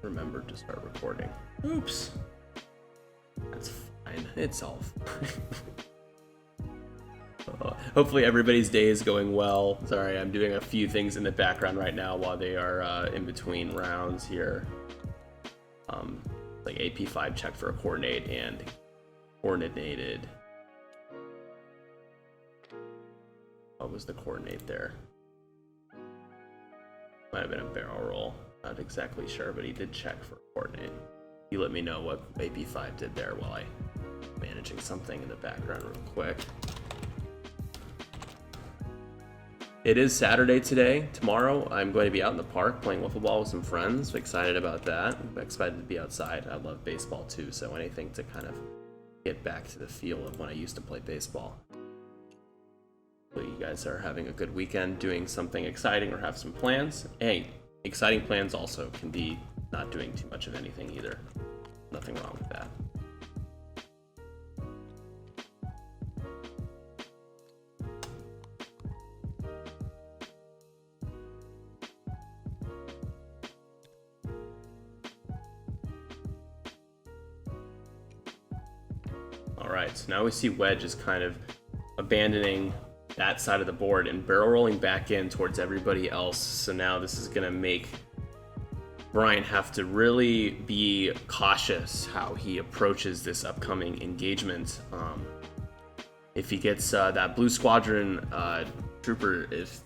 remembered to start recording. Oops. That's fine. It's all fine. Hopefully everybody's day is going well. Sorry, I'm doing a few things in the background right now while they are in between rounds here. Like AP5 check for a coordinate and coordinated. What was the coordinate there? Might have been a barrel roll. Not exactly sure, but he did check for a coordinate. You let me know what AP5 did there while I'm managing something in the background real quick. It is Saturday today. Tomorrow, I'm going to be out in the park playing wiffle ball with some friends. Excited about that. I'm excited to be outside. I love baseball too, so anything to kind of get back to the feel of when I used to play baseball. Hopefully you guys are having a good weekend, doing something exciting or have some plans. Hey, exciting plans also can be not doing too much of anything either. Nothing wrong with that. All right, so now we see Wedge is kind of abandoning that side of the board and barrel rolling back in towards everybody else. So now this is gonna make Bryant have to really be cautious how he approaches this upcoming engagement. If he gets that blue squadron trooper, if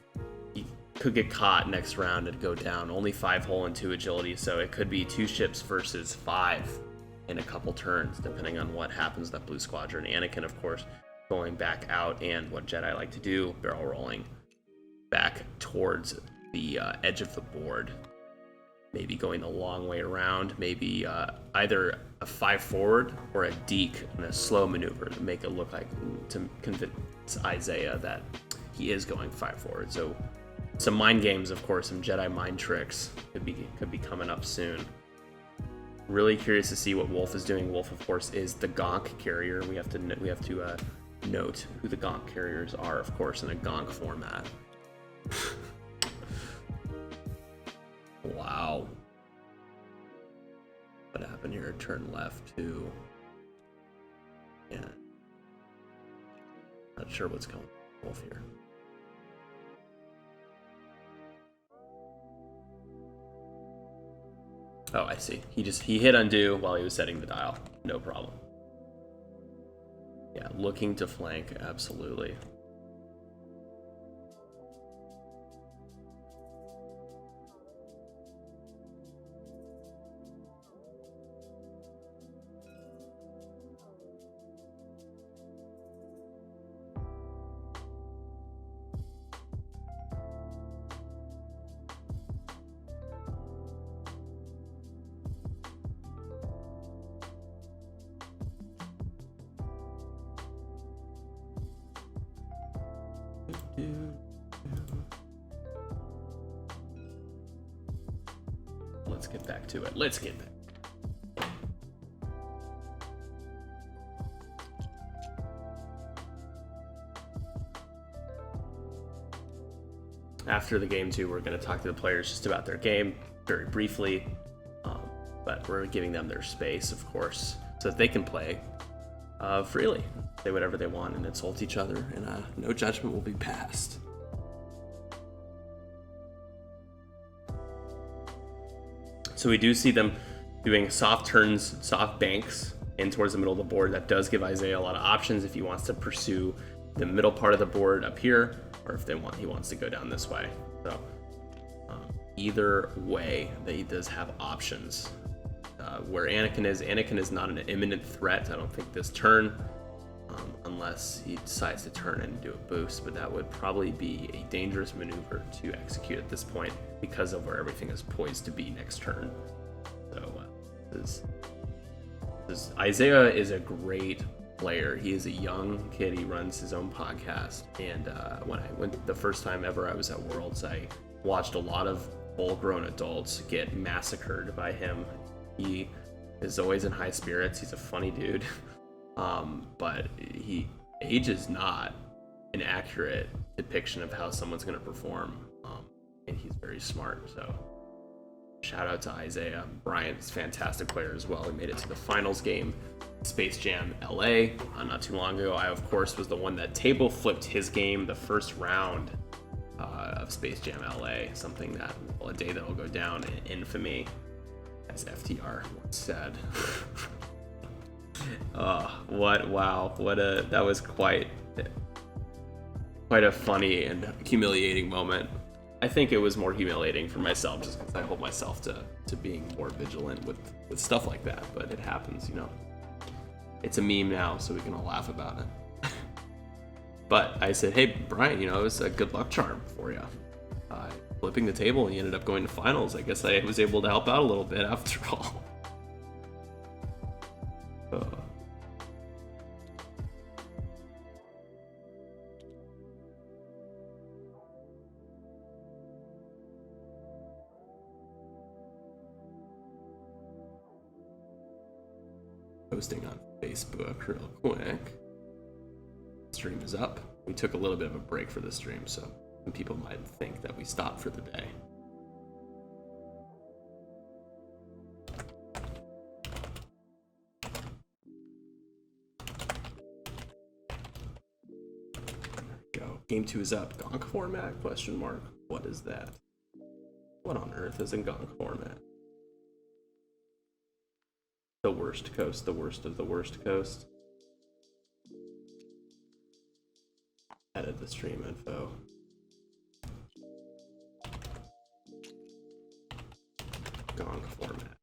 he could get caught next round and go down, only 5 hull and 2 agility, so it could be 2 ships versus 5 in a couple turns, depending on what happens to that blue squadron. Anakin, of course, going back out, and what Jedi like to do, barrel rolling back towards the edge of the board. Maybe going the long way around, maybe either a 5 forward or a deke in a slow maneuver to make it look like, to convince Isaiah that he is going 5 forward. So some mind games, of course, some Jedi mind tricks could be coming up soon. Really curious to see what Wolf is doing. Wolf, of course, is the GONK carrier. We have to note who the GONK carriers are, of course, in a GONK format. Wow. What happened here? Turn left too. Yeah. Not sure what's going on with Wolf here. Oh, I see. He hit undo while he was setting the dial. No problem. Yeah, looking to flank, absolutely. Let's get back to it. Let's get back. After the game too, we're going to talk to the players just about their game very briefly, but we're giving them their space, of course, so that they can play freely, say whatever they want, and insult each other, and no judgment will be passed. So we do see them doing soft turns, soft banks in towards the middle of the board. That does give Isaiah a lot of options if he wants to pursue the middle part of the board up here, or if he wants to go down this way. So either way, he does have options. Where Anakin is not an imminent threat, I don't think, this turn, unless he decides to turn and do a boost, but that would probably be a dangerous maneuver to execute at this point because of where everything is poised to be next turn. So Isaiah is a great player. He is a young kid. He runs his own podcast, and when I went the first time ever I was at Worlds, I watched a lot of full-grown adults get massacred by him. He is always in high spirits. He's a funny dude. But age is not an accurate depiction of how someone's going to perform. And he's very smart. So Shout out to Isaiah. Bryant is a fantastic player as well. He made it to the finals game, Space Jam LA, not too long ago. I, of course, was the one that table flipped his game the first round of Space Jam LA, something that, well, a day that will go down in infamy, as FTR once said. That was quite a funny and humiliating moment. I think it was more humiliating for myself just because I hold myself to being more vigilant with stuff like that, but it happens, you know. It's a meme now, so we can all laugh about it. But I said, hey, Brian, you know, it was a good luck charm for you. Flipping the table, and you ended up going to finals. I guess I was able to help out a little bit after all. Posting on Facebook real quick. Stream is up. We took a little bit of a break for the stream, so people might think that we stopped for the day. There we go. Game 2 is up. GONK format? Question mark. What is that? What on earth is in GONK format? The worst coast, the worst of the worst coast. Edit the stream info. GONK format.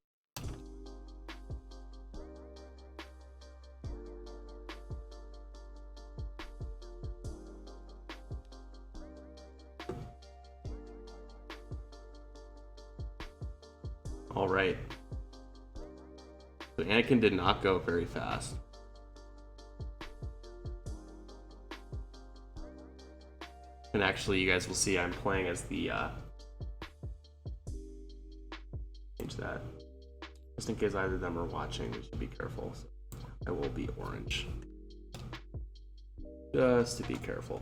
All right. So Anakin did not go very fast. And actually, you guys will see I'm playing as the, change that. Just in case either of them are watching, we should be careful. So I will be orange. Just to be careful.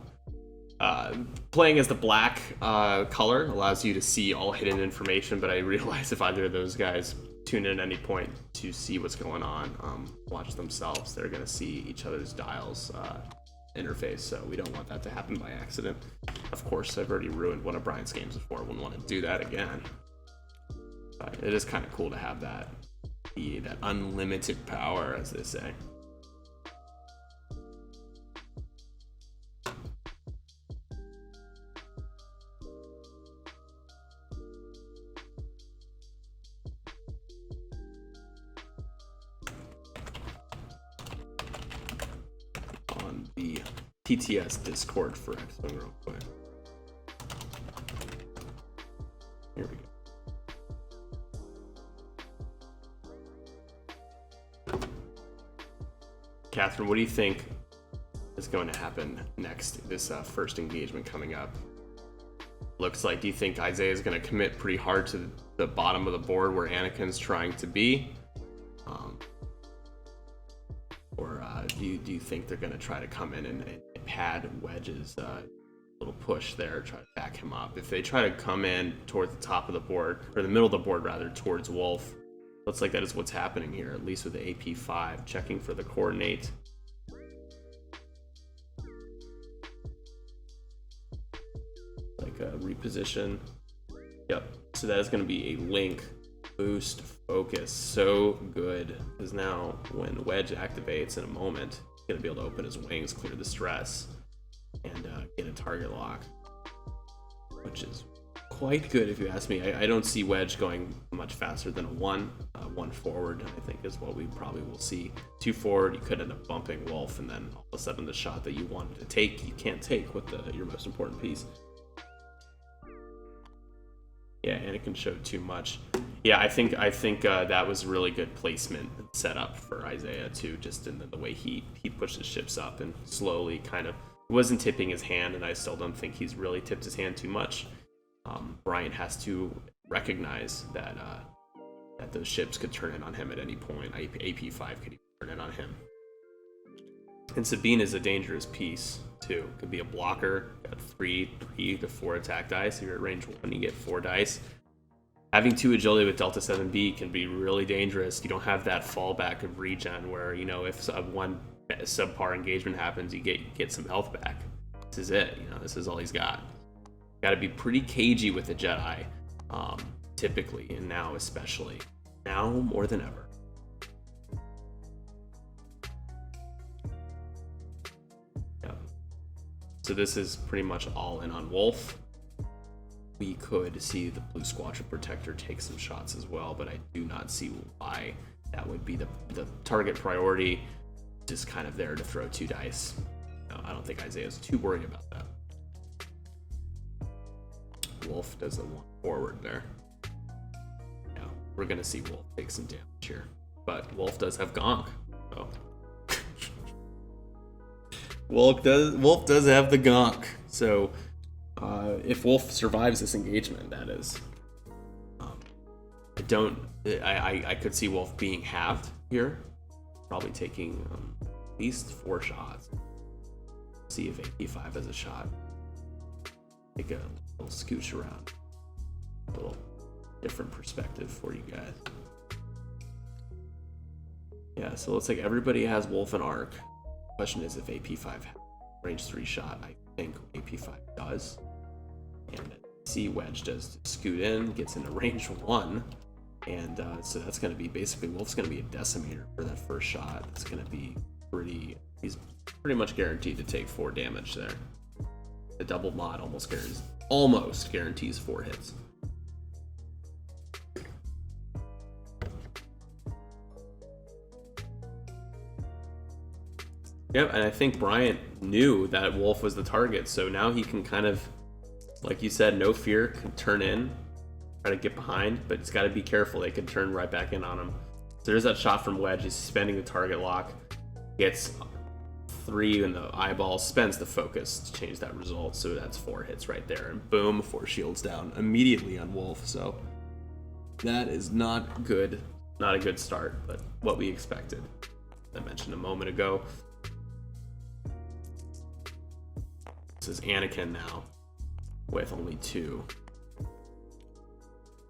Playing as the black color allows you to see all hidden information, but I realize if either of those guys tune in at any point to see what's going on, watch themselves, they're going to see each other's dials interface, so we don't want that to happen by accident. Of course, I've already ruined one of Brian's games before. I wouldn't want to do that again. But it is kind of cool to have that unlimited power, as they say. TTS Discord for X-Wing real quick. Here we go. Catherine, what do you think is going to happen next? This first engagement coming up. Looks like, do you think Isaiah is going to commit pretty hard to the bottom of the board where Anakin's trying to be? Or do you think they're going to try to come in and pad Wedge's little push there, try to back him up? If they try to come in toward the top of the board, or the middle of the board rather, towards Wolf, looks like that is what's happening here, at least with the AP5, checking for the coordinate. Like a reposition. Yep, so that is going to be a link, boost, focus. So good, because now when Wedge activates in a moment, he's going to be able to open his wings, clear the stress, and get a target lock, which is quite good if you ask me. I don't see Wedge going much faster than a one forward, I think is what we probably will see. 2 forward, you could end up bumping Wolf, and then all of a sudden the shot that you wanted to take, you can't take with your most important piece. Yeah, Anakin showed too much. Yeah, I think that was really good placement set up for Isaiah too, just in the way he pushed his ships up and slowly kind of wasn't tipping his hand, and I still don't think he's really tipped his hand too much. Bryant has to recognize that those ships could turn in on him at any point. AP5 could even turn in on him. And Sabine is a dangerous piece too. Could be a blocker. Got 3 to 4 attack dice. If you're at range 1, you get 4 dice. having 2 agility with Delta 7B can be really dangerous. You don't have that fallback of regen where, you know, if one subpar engagement happens, you get some health back. This is it. You know, this is all he's got. Got to be pretty cagey with the Jedi, typically, and now especially. Now more than ever. Yep. So this is pretty much all in on Wolf. We could see the Blue Squadron Protector take some shots as well, but I do not see why that would be the target priority. Just kind of there to throw 2 dice. No, I don't think Isaiah's too worried about that. Wolf does the 1 forward there. Yeah, we're gonna see Wolf take some damage here, but Wolf does have GONK. So Wolf does have the GONK. So if Wolf survives this engagement, that is, I could see Wolf being halved here, probably taking at least 4 shots. See if AP5 has a shot. Take a little scooch around, a little different perspective for you guys. Yeah, so it looks like everybody has Wolf and Arc. Question is if AP5 has range 3 shot. I think AP5 does. And C Wedge does scoot in, gets into range 1. And so that's going to be basically, Wolf's going to be a decimator for that first shot. It's going to be he's pretty much guaranteed to take 4 damage there. The double mod almost guarantees 4 hits. Yep, and I think Bryant knew that Wolf was the target, so now he can kind of, like you said, no fear, can turn in, try to get behind, but it's got to be careful. They can turn right back in on him. So there's that shot from Wedge. He's suspending the target lock, gets 3 in the eyeball, spends the focus to change that result. So that's 4 hits right there, and boom, 4 shields down immediately on Wolf. So that is not good, not a good start, but what we expected. As I mentioned a moment ago. This is Anakin now with only 2.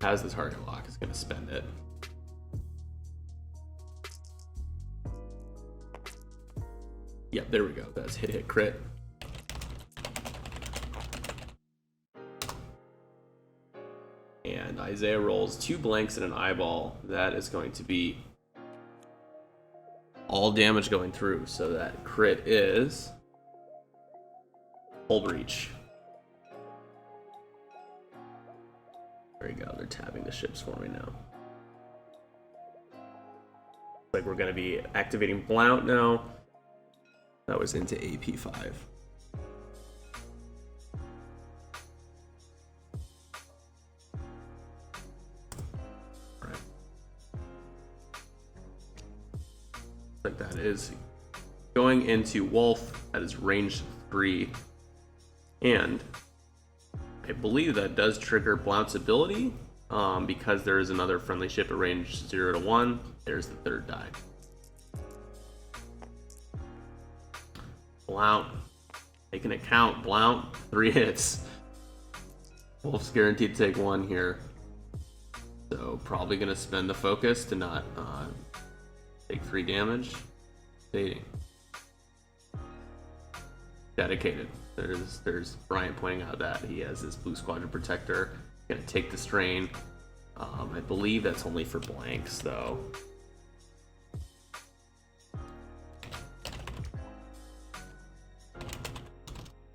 Has the target lock, is going to spend it. Yep, there we go. That's hit crit. And Isaiah rolls 2 blanks and an eyeball. That is going to be all damage going through. So that crit is full breach. There you go. They're tabbing the ships for me now. Like we're going to be activating Blount now. That was into AP5. All right. Like that is going into Wolf. That is range 3. And I believe that does trigger Blount's ability because there is another friendly ship at range 0 to 1. There's the 3rd die. Blount, taking a count. Blount, 3 hits. Wolf's guaranteed to take 1 here. So probably going to spend the focus to not take 3 damage. Dating. Dedicated. There's Bryant pointing out that he has this Blue Squadron Protector. Gonna take the strain. I believe that's only for blanks though.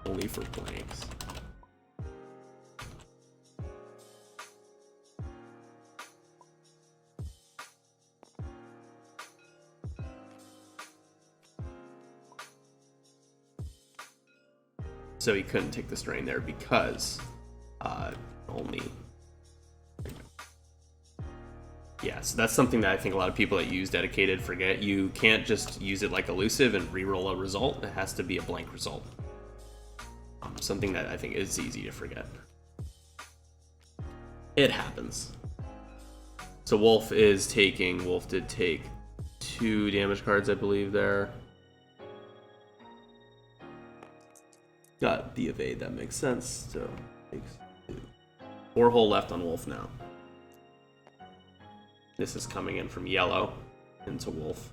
Only for blanks. So he couldn't take the strain there because only. Yeah, so that's something that I think a lot of people that use dedicated forget. You can't just use it like elusive and re-roll a result. It has to be a blank result. Something that I think is easy to forget. It happens. So Wolf did take 2 damage cards, I believe, there. Got the evade, that makes sense. So takes 2. 4 hull left on Wolf now. This is coming in from yellow into wolf.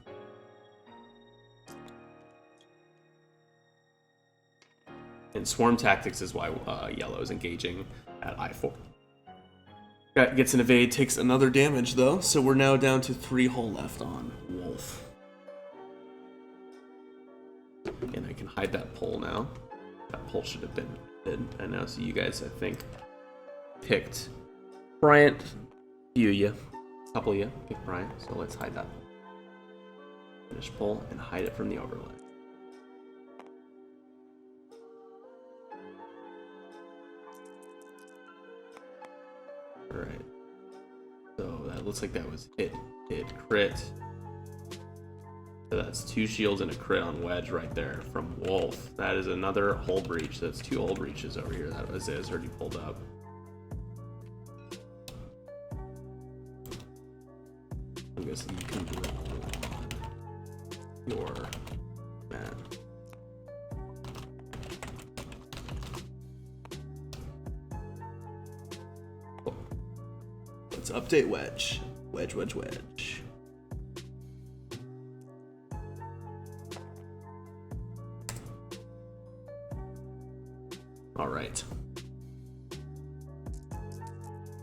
And swarm tactics is why yellow is engaging at I4. Gets an evade, takes another damage though, so we're now down to 3 hull left on wolf. And I can hide that pole now. That pole should have been hid. I know, so you guys, I think, picked Bryant. A couple of you picked Bryant, so let's hide that pole. Finish pole and hide it from the overlay. Alright. So that looks like that was hit, crit. So that's 2 shields and a crit on wedge right there from wolf. That is another hull breach. That's 2 hull breaches over here that Isaiah's already pulled up. I'm guessing you can do it on your man. Cool. Let's update wedge. Wedge. All right.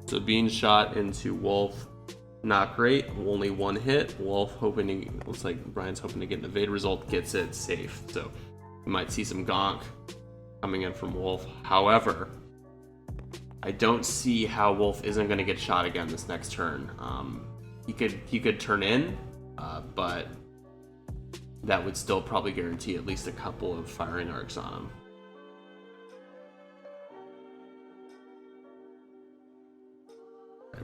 So being shot into wolf, not great. Only 1 hit. Wolf hoping to, looks like Brian's hoping to get an evade result, gets it safe. So you might see some gonk coming in from wolf. However, I don't see how wolf isn't going to get shot again this next turn. He could turn in, but that would still probably guarantee at least a couple of firing arcs on him.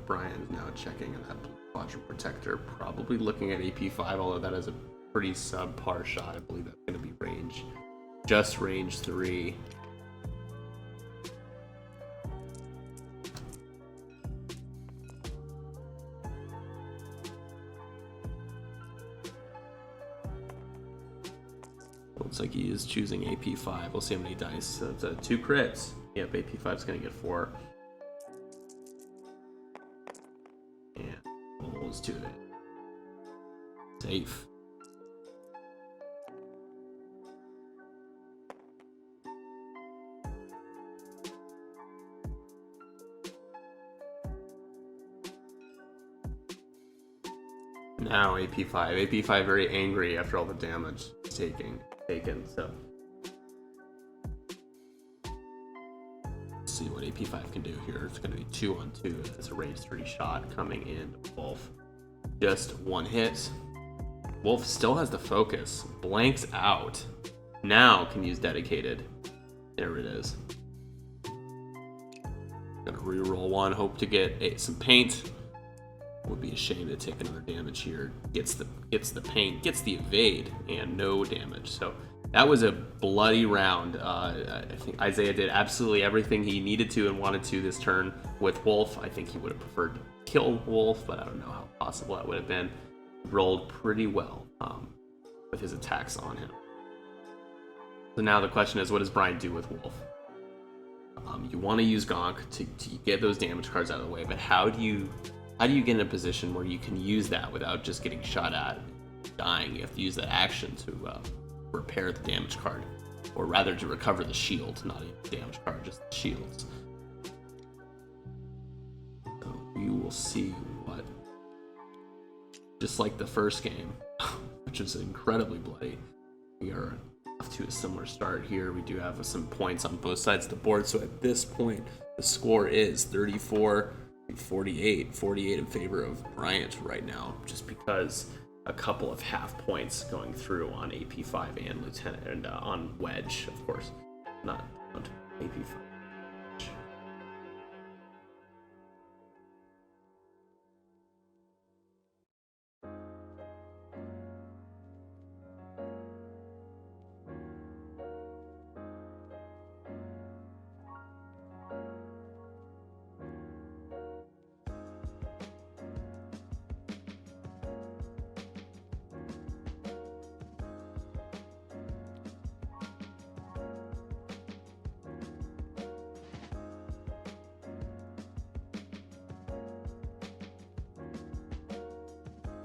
Brian is now checking in that quadrant protector, probably looking at AP5, although that is a pretty subpar shot. I believe that's going to be range, just range 3. Looks like he is choosing AP5. We'll see how many dice. So it's 2 crits. Yep, AP5 is going to get 4. To it. Safe. Now AP5. AP5 very angry after all the damage taken. So let's see what AP5 can do here. It's going to be 2 on 2. It's a range 30 shot coming in. Wolf. Just 1 hit. Wolf still has the focus. Blanks out. Now can use dedicated. There it is. Gonna reroll 1. Hope to get some paint. Would be a shame to take another damage here. Gets the paint. Gets the evade and no damage. So that was a bloody round. I think Isaiah did absolutely everything he needed to and wanted to this turn with Wolf. I think he would have preferred to kill Wolf, but I don't know how possible that would have been. Rolled pretty well with his attacks on him. So now the question is, what does Brian do with Wolf? You want to use GONK to get those damage cards out of the way, but how do you get in a position where you can use that without just getting shot at, dying? You have to use that action to repair the damage card, or rather to recover the shield, not even the damage card, just the shields. So you will see what, just like the first game, which was incredibly bloody, we are off to a similar start here. We do have some points on both sides of the board, so at this point the score is 34-48, 48 in favor of Bryant right now, just because a couple of half points going through on AP5 and Lieutenant, and on Wedge, of course, not on AP5.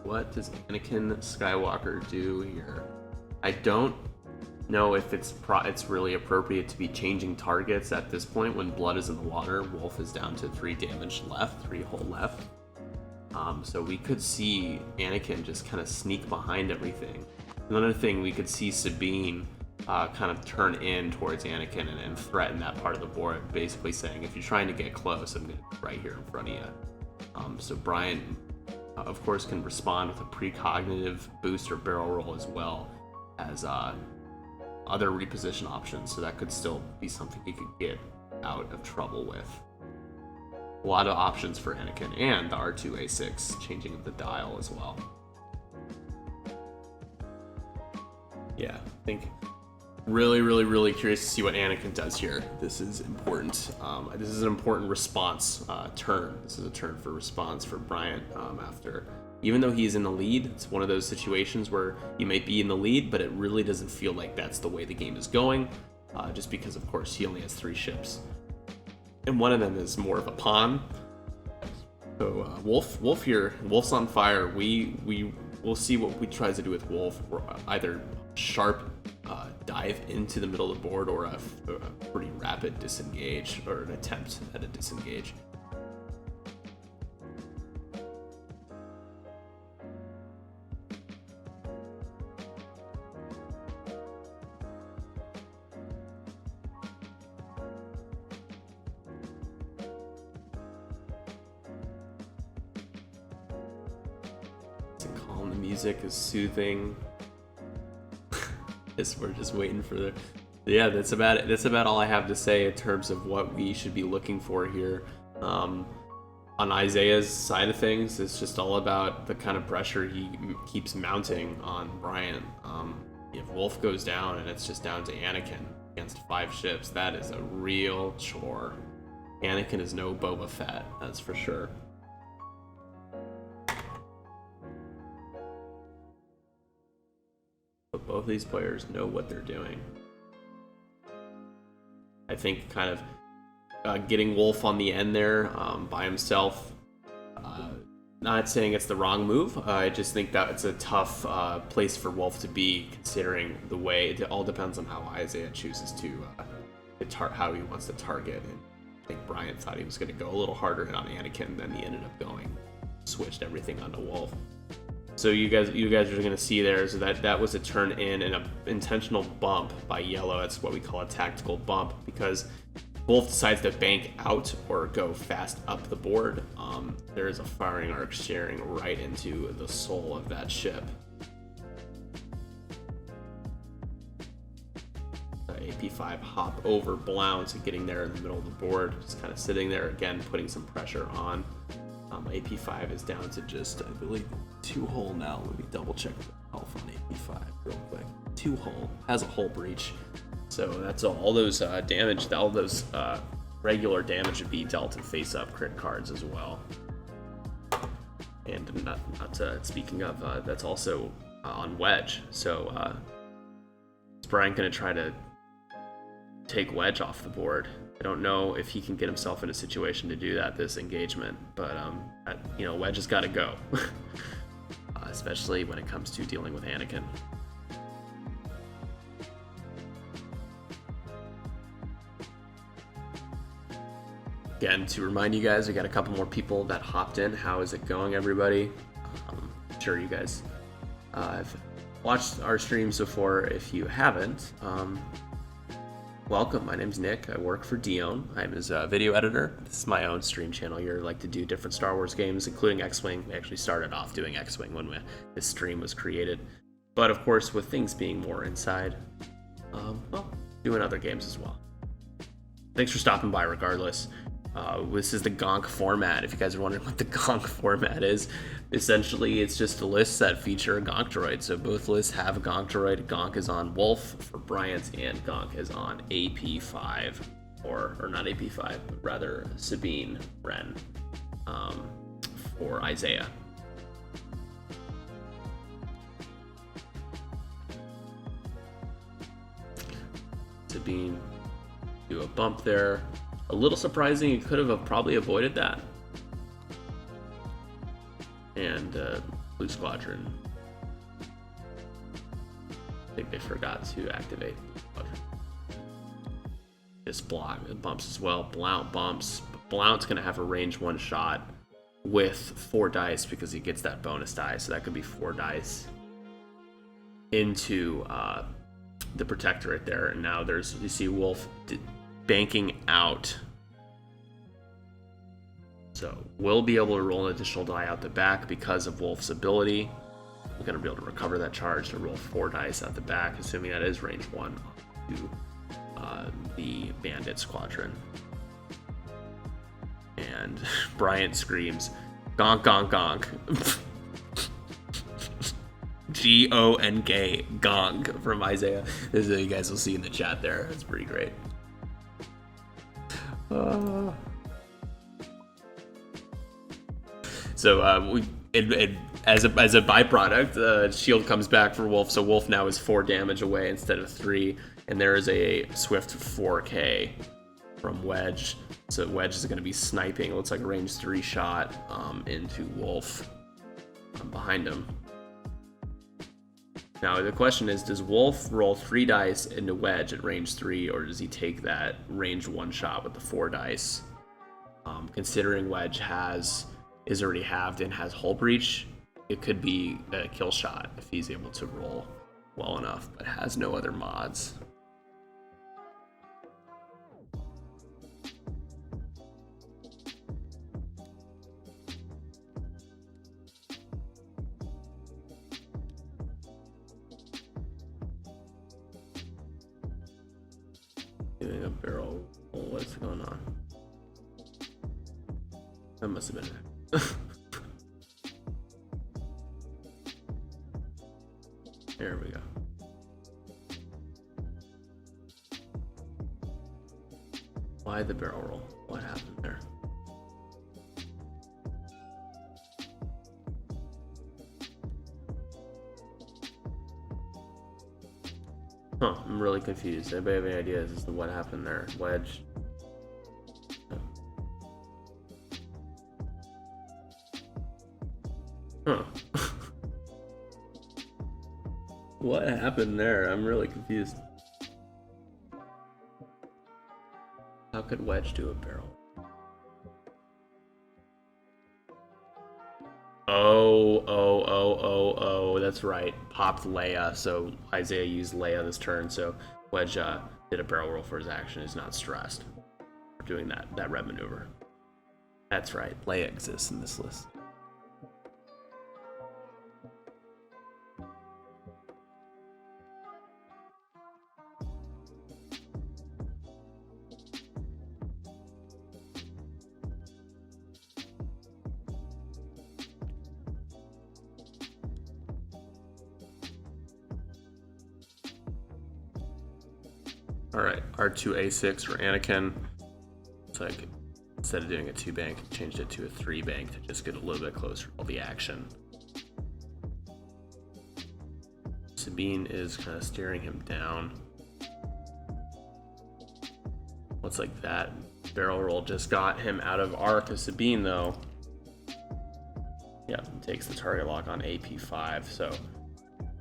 What does Anakin Skywalker do here? I don't know if it's really appropriate to be changing targets at this point when blood is in the water. Wolf is down to 3 damage left, 3 hull left. So we could see Anakin just kind of sneak behind everything. Another thing, we could see Sabine kind of turn in towards Anakin and threaten that part of the board, basically saying, if you're trying to get close, I'm going to be right here in front of you. So Bryant, of course, can respond with a precognitive boost or barrel roll as well as other reposition options, so that could still be something he could get out of trouble with. A lot of options for Anakin, and the R2A6 changing of the dial as well. Yeah, I think really curious to see what Anakin does here. This is important. This is an important response turn. This is a turn for response for Bryant after. Even though he's in the lead, it's one of those situations where you might be in the lead, but it really doesn't feel like that's the way the game is going, just because, of course, he only has 3 ships. And one of them is more of a pawn. So Wolf here, Wolf's on fire. We'll see what we tries to do with Wolf. Or either sharp dive into the middle of the board or a pretty rapid disengage, or an attempt at a disengage. Calm, the music is soothing. We're just waiting for the. Yeah, that's about it. That's about all I have to say in terms of what we should be looking for here. On Isaiah's side of things, it's just all about the kind of pressure he keeps mounting on Bryant. If Wolf goes down and it's just down to Anakin against 5 ships, that is a real chore. Anakin is no Boba Fett, that's for sure. But both of these players know what they're doing. I think kind of getting Wolf on the end there by himself, not saying it's the wrong move. I just think that it's a tough place for Wolf to be, considering the way it all depends on how Isaiah chooses to how he wants to target. And I think Bryant thought he was going to go a little harder on Anakin than he ended up going. Switched everything onto Wolf. So you guys are going to see there, so that was a turn in and an intentional bump by Yellow. That's what we call a tactical bump, because Wolf decides to bank out or go fast up the board. There is a firing arc sharing right into the soul of that ship. AP5 hop over Blount, getting there in the middle of the board, just kind of sitting there again, putting some pressure on. AP5 is down to just, I believe, 2 hull now. Let me double check the health on AP5 real quick. 2 hull, has a hull breach. So that's all those damage, all those regular damage would be dealt in face-up crit cards as well. And not speaking of, that's also on Wedge. So is Brian going to try to take Wedge off the board? I don't know if he can get himself in a situation to do that this engagement, but Wedge has got to go, especially when it comes to dealing with Anakin. Again, to remind you guys, we got a couple more people that hopped in. How is it going, everybody? I'm sure you guys have watched our streams before. If you haven't, welcome. My name's Nick. I work for Dion. I'm his video editor. This is my own stream channel here. I like to do different Star Wars games, including X-Wing. We actually started off doing X-Wing when this stream was created. But of course, with things being more inside, doing other games as well. Thanks for stopping by regardless. This is the GONK format. If you guys are wondering what the GONK format is, essentially it's just lists that feature a GONK droid. So both lists have a GONK droid. GONK is on Wolf for Bryant, and GONK is on AP5, or not AP5, but rather Sabine Wren for Isaiah. Sabine do a bump there. A little surprising, he could have probably avoided that. And Blue Squadron. I think they forgot to activate Blue Squadron. This block it bumps as well. Blount bumps. Blount's gonna have a range 1 shot with 4 dice because he gets that bonus die, so that could be 4 dice into the protector right there. And now you see Wolf banking out. So we'll be able to roll an additional die out the back because of Wolf's ability. We're going to be able to recover that charge to roll 4 dice out the back, assuming that is range 1 to the Bandit Squadron. And Bryant screams, "Gonk, gonk, gonk." G-O-N-K, GONK from Isaiah. This is what you guys will see in the chat there. It's pretty great. So as a byproduct, shield comes back for Wolf, so Wolf now is 4 damage away instead of 3, and there is a swift 4K from Wedge. So Wedge is going to be sniping. It looks like a range 3 shot into Wolf behind him. Now the question is, does Wolf roll 3 dice into Wedge at range 3, or does he take that range 1 shot with the 4 dice? Considering Wedge is already halved and has hull breach, it could be a kill shot if he's able to roll well enough, but has no other mods. Doing a barrel roll. What's going on? That must have been it. There we go. Why the barrel roll? What happened there? Huh, I'm really confused. Anybody have any ideas as to what happened there? Wedge. Huh. What happened there? I'm really confused. How could Wedge do a barrel? Oh, that's right. Popped Leia, so Isaiah used Leia this turn, so Wedge did a barrel roll for his action. He's not stressed for doing that red maneuver. That's right. Leia exists in this list. Alright, R2A6 for Anakin. It's like, instead of doing a 2 bank, changed it to a 3 bank to just get a little bit closer to all the action. Sabine is kind of staring him down. Looks like that barrel roll just got him out of arc of Sabine, though. Yeah, takes the target lock on AP5, so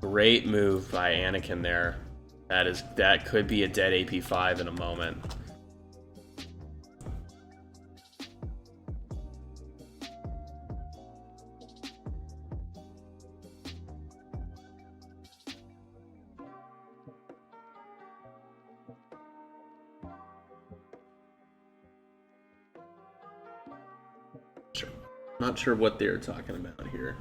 great move by Anakin there. That could be a dead AP5 in a moment. Sure. Not sure what they're talking about here.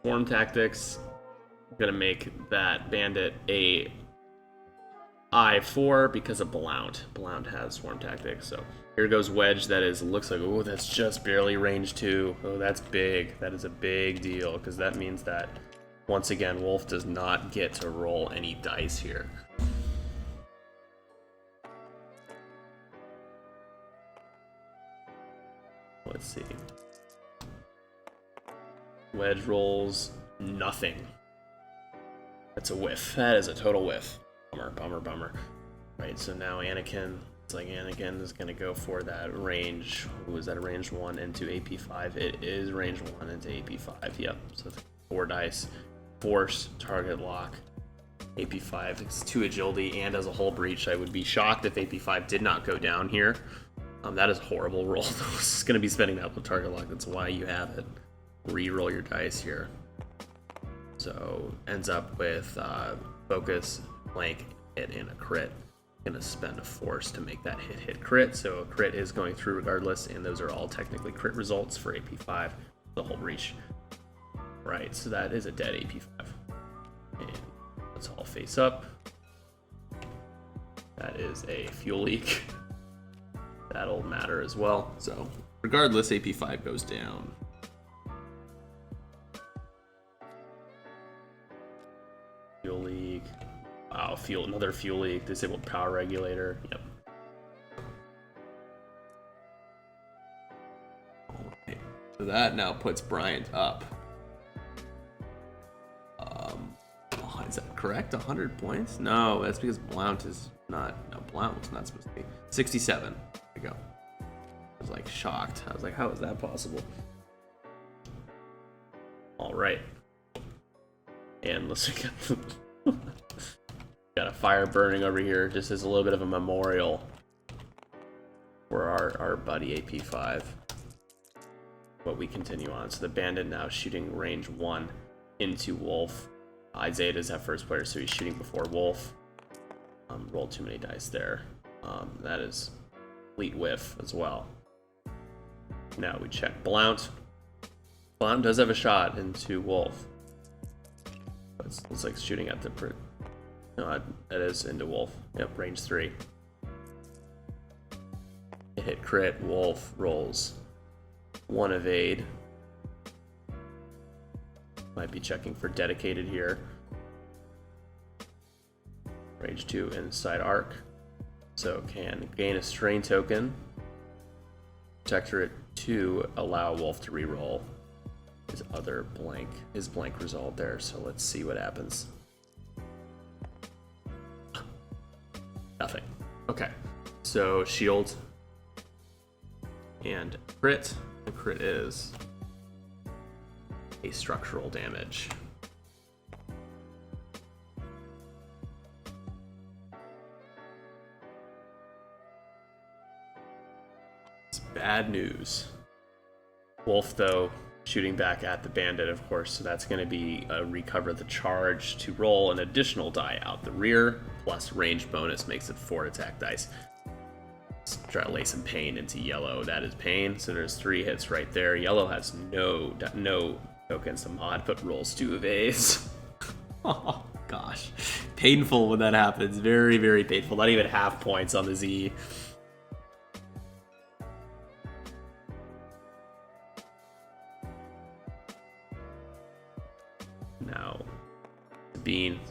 Swarm tactics, gonna make that bandit a I4 because of Blount. Blount has swarm tactics, so here goes Wedge. That looks like, oh, that's just barely range 2. Oh, that's big. That is a big deal because that means that once again Wolf does not get to roll any dice here. Let's see. Wedge rolls nothing. That's a whiff. That is a total whiff. Bummer, bummer, bummer. Right, so now Anakin, it's like Anakin is going to go for that range. Was that a range 1 into AP5? It is range 1 into AP5. Yep, so 4 dice. Force, target lock. AP5, it's 2 agility and as a hull breach. I would be shocked if AP5 did not go down here. That is a horrible roll. This is going to be spending that with target lock. That's why you have it. Re-roll your dice here. So ends up with focus, blank, hit, and a crit. Gonna spend a force to make that hit crit. So a crit is going through regardless, and those are all technically crit results for AP5, the hull breach. Right, so that is a dead AP5. And let's all face up. That is a fuel leak. That'll matter as well. So regardless, AP5 goes down. Fuel leak. Wow, another fuel leak. Disabled power regulator. Yep. Alright. So that now puts Bryant up. Is that correct? 100 points? No, that's because Blount is not. No, Blount was not supposed to be. 67. There we go. I was like shocked. I was like, how is that possible? All right. And let's get got a fire burning over here, just as a little bit of a memorial for our buddy AP5. But we continue on. So the bandit now shooting range 1 into Wolf. Isaiah does have first player, so he's shooting before Wolf. Rolled too many dice there. That is complete whiff as well. Now we check Blount. Blount does have a shot into Wolf. But it looks like shooting at the... No, that is into Wolf. Yep, range 3. Hit crit. Wolf rolls 1 evade. Might be checking for dedicated here. Range 2 inside arc. So can gain a strain token. Protectorate to allow Wolf to reroll his blank result there. So let's see what happens. Nothing. Okay. So shield and crit. The crit is a structural damage. It's bad news. Wolf, though, shooting back at the bandit, of course, so that's going to be a recover the charge to roll an additional die out the rear, plus range bonus makes it 4 attack dice. Let's try to lay some pain into yellow. That is pain, so there's 3 hits right there. Yellow has no tokens to mod, but rolls 2 evades. Oh gosh, painful when that happens. Very, very painful. Not even half points on the Z. Now, Bean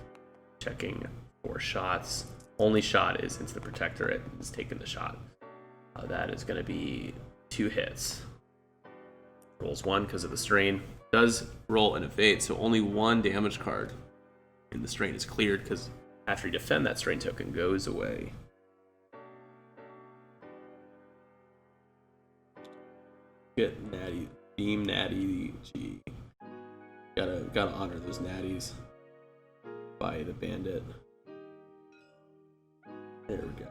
checking for shots. Only shot is into the protectorate. It's taking the shot. That is going to be 2 hits. Rolls 1 because of the strain. Does roll an evade, so only 1 damage card in the strain is cleared because after you defend, that strain token goes away. Get natty, beam natty. Gee, gotta honor those natties by the bandit. There we go.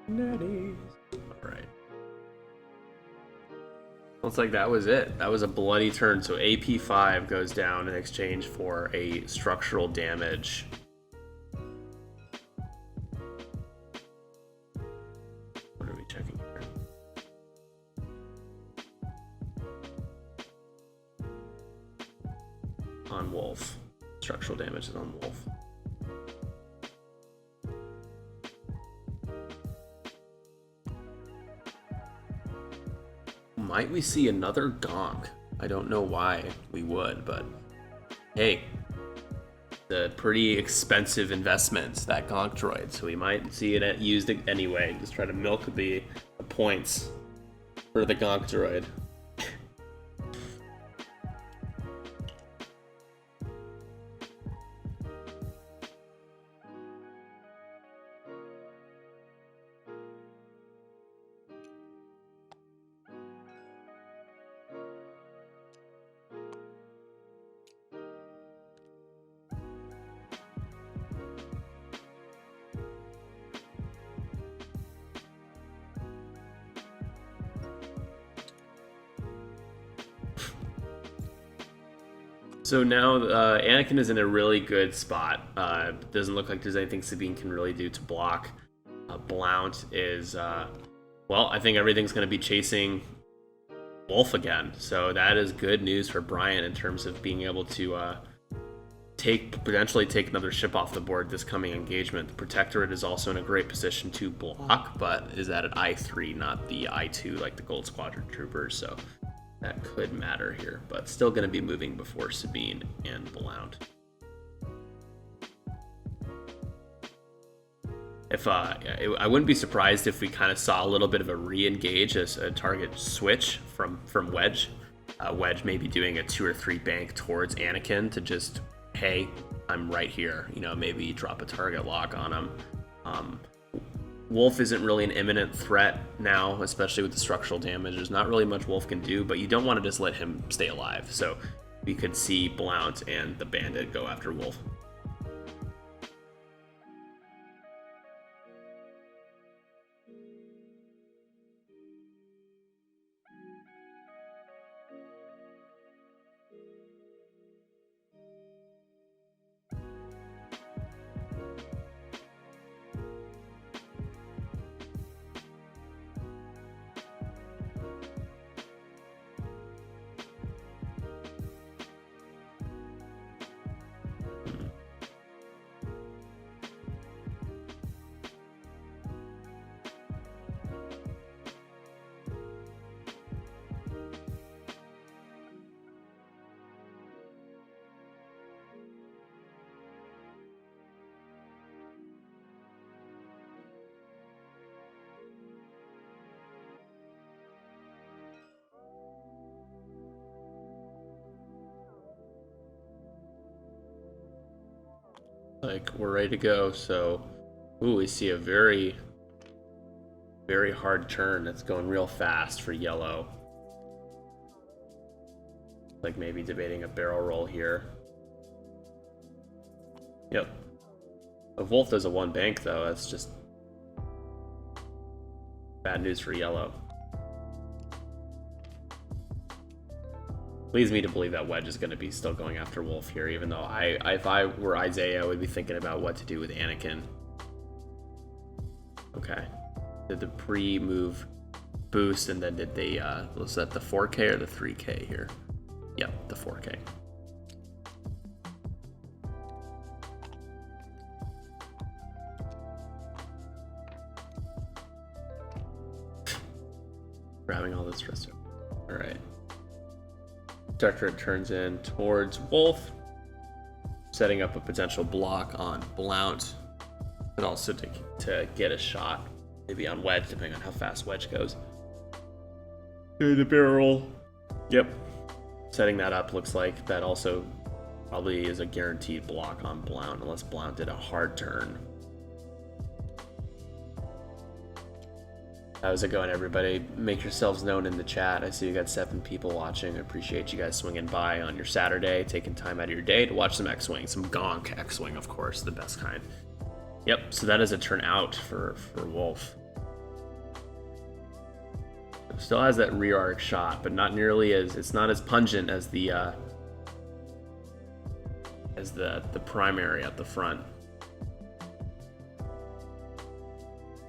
Natties. Alright. Looks like that was it. That was a bloody turn. So AP5 goes down in exchange for a structural damage. What are we checking here? On Wolf. Structural damage is on Wolf. Might we see another GONK? I don't know why we would, but hey, the pretty expensive investments, that GONK droid, so we might see it used anyway. Just try to milk the points for the GONK droid. So now Anakin is in a really good spot. Doesn't look like there's anything Sabine can really do to block. Blount is, well, I think everything's going to be chasing Wolf again. So that is good news for Bryant in terms of being able to potentially take another ship off the board this coming engagement. The Protectorate is also in a great position to block, but is at an I3, not the I2 like the Gold Squadron troopers. So that could matter here, but still going to be moving before Sabine and Blount. I wouldn't be surprised if we kind of saw a little bit of a re-engage as a target switch from Wedge. Wedge maybe doing a 2 or 3 bank towards Anakin to just, hey, I'm right here. You know, maybe drop a target lock on him. Wolf isn't really an imminent threat now, especially with the structural damage. There's not really much Wolf can do, but you don't want to just let him stay alive. So we could see Blount and the Bandit go after Wolf. Like, we're ready to go, so ooh, we see a very hard turn that's going real fast for yellow. Like maybe debating a barrel roll here. Yep. If Wolf does a 1 bank though, that's just bad news for yellow. Leads me to believe that Wedge is going to be still going after Wolf here, even though if I were Isaiah, I would be thinking about what to do with Anakin. Okay. Did the pre-move boost, and then did they, was that the 4K or the 3K here? Yep, the 4K. Grabbing all this rest of it. Alright. Protectorate turns in towards Wolf, setting up a potential block on Blount, and also to get a shot, maybe on Wedge, depending on how fast Wedge goes. The barrel. Yep. Setting that up looks like that also probably is a guaranteed block on Blount, unless Blount did a hard turn. How's it going, everybody? Make yourselves known in the chat. I see you got 7 people watching. I appreciate you guys swinging by on your Saturday, taking time out of your day to watch some X-Wing. Some GONK X-Wing, of course, the best kind. Yep, so that is a turn out for Wolf. Still has that rear arc shot, but not nearly as, it's not as pungent as the primary at the front.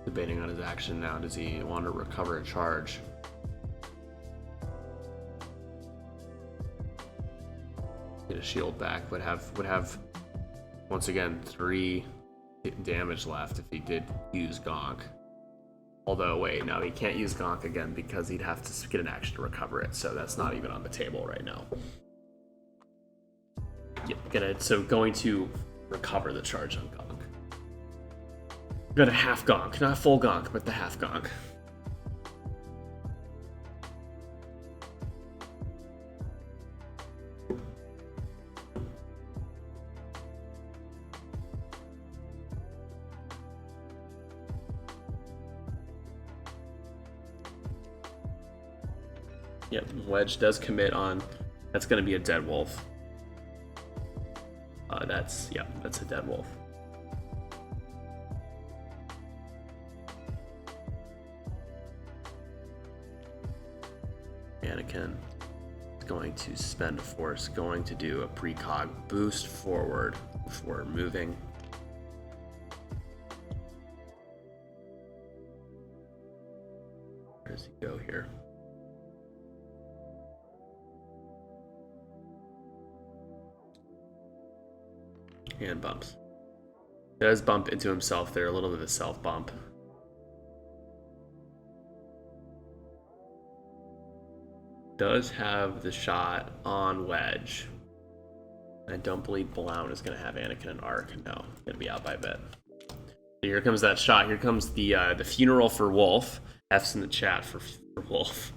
Debating on his action now. Does he want to recover a charge? Get a shield back. Would have once again 3 damage left if he did use GONK. Although wait, no, he can't use GONK again because he'd have to get an action to recover it. So that's not even on the table right now. Yeah, so going to recover the charge on GONK. Got a half GONK, not a full GONK, but the half GONK. Yep, Wedge does commit on. That's going to be a dead wolf. That's a dead wolf. Anakin is going to spend a force, going to do a precog boost forward before moving. Where does he go here? And bumps. Does bump into himself there, a little bit of a self bump. Does have the shot on Wedge. I don't believe Blount is going to have Anakin and Arc. No, going to be out by a bit. So here comes that shot. Here comes the funeral for Wolf. F's in the chat for Wolf.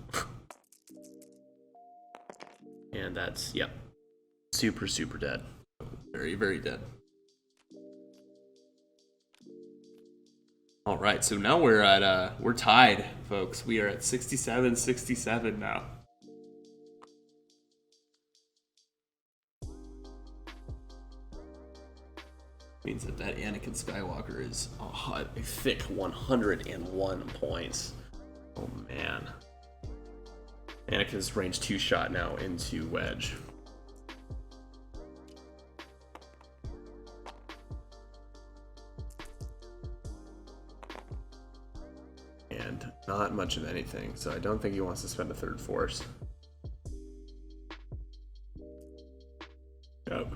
And that's, yep, super, super dead. Very, very dead. All right, so now we're tied, folks. We are at 67-67 now. Means that Anakin Skywalker is a thick 101 points. Oh man. Anakin's range 2 shot now into Wedge. And not much of anything, so I don't think he wants to spend a third force. Yep.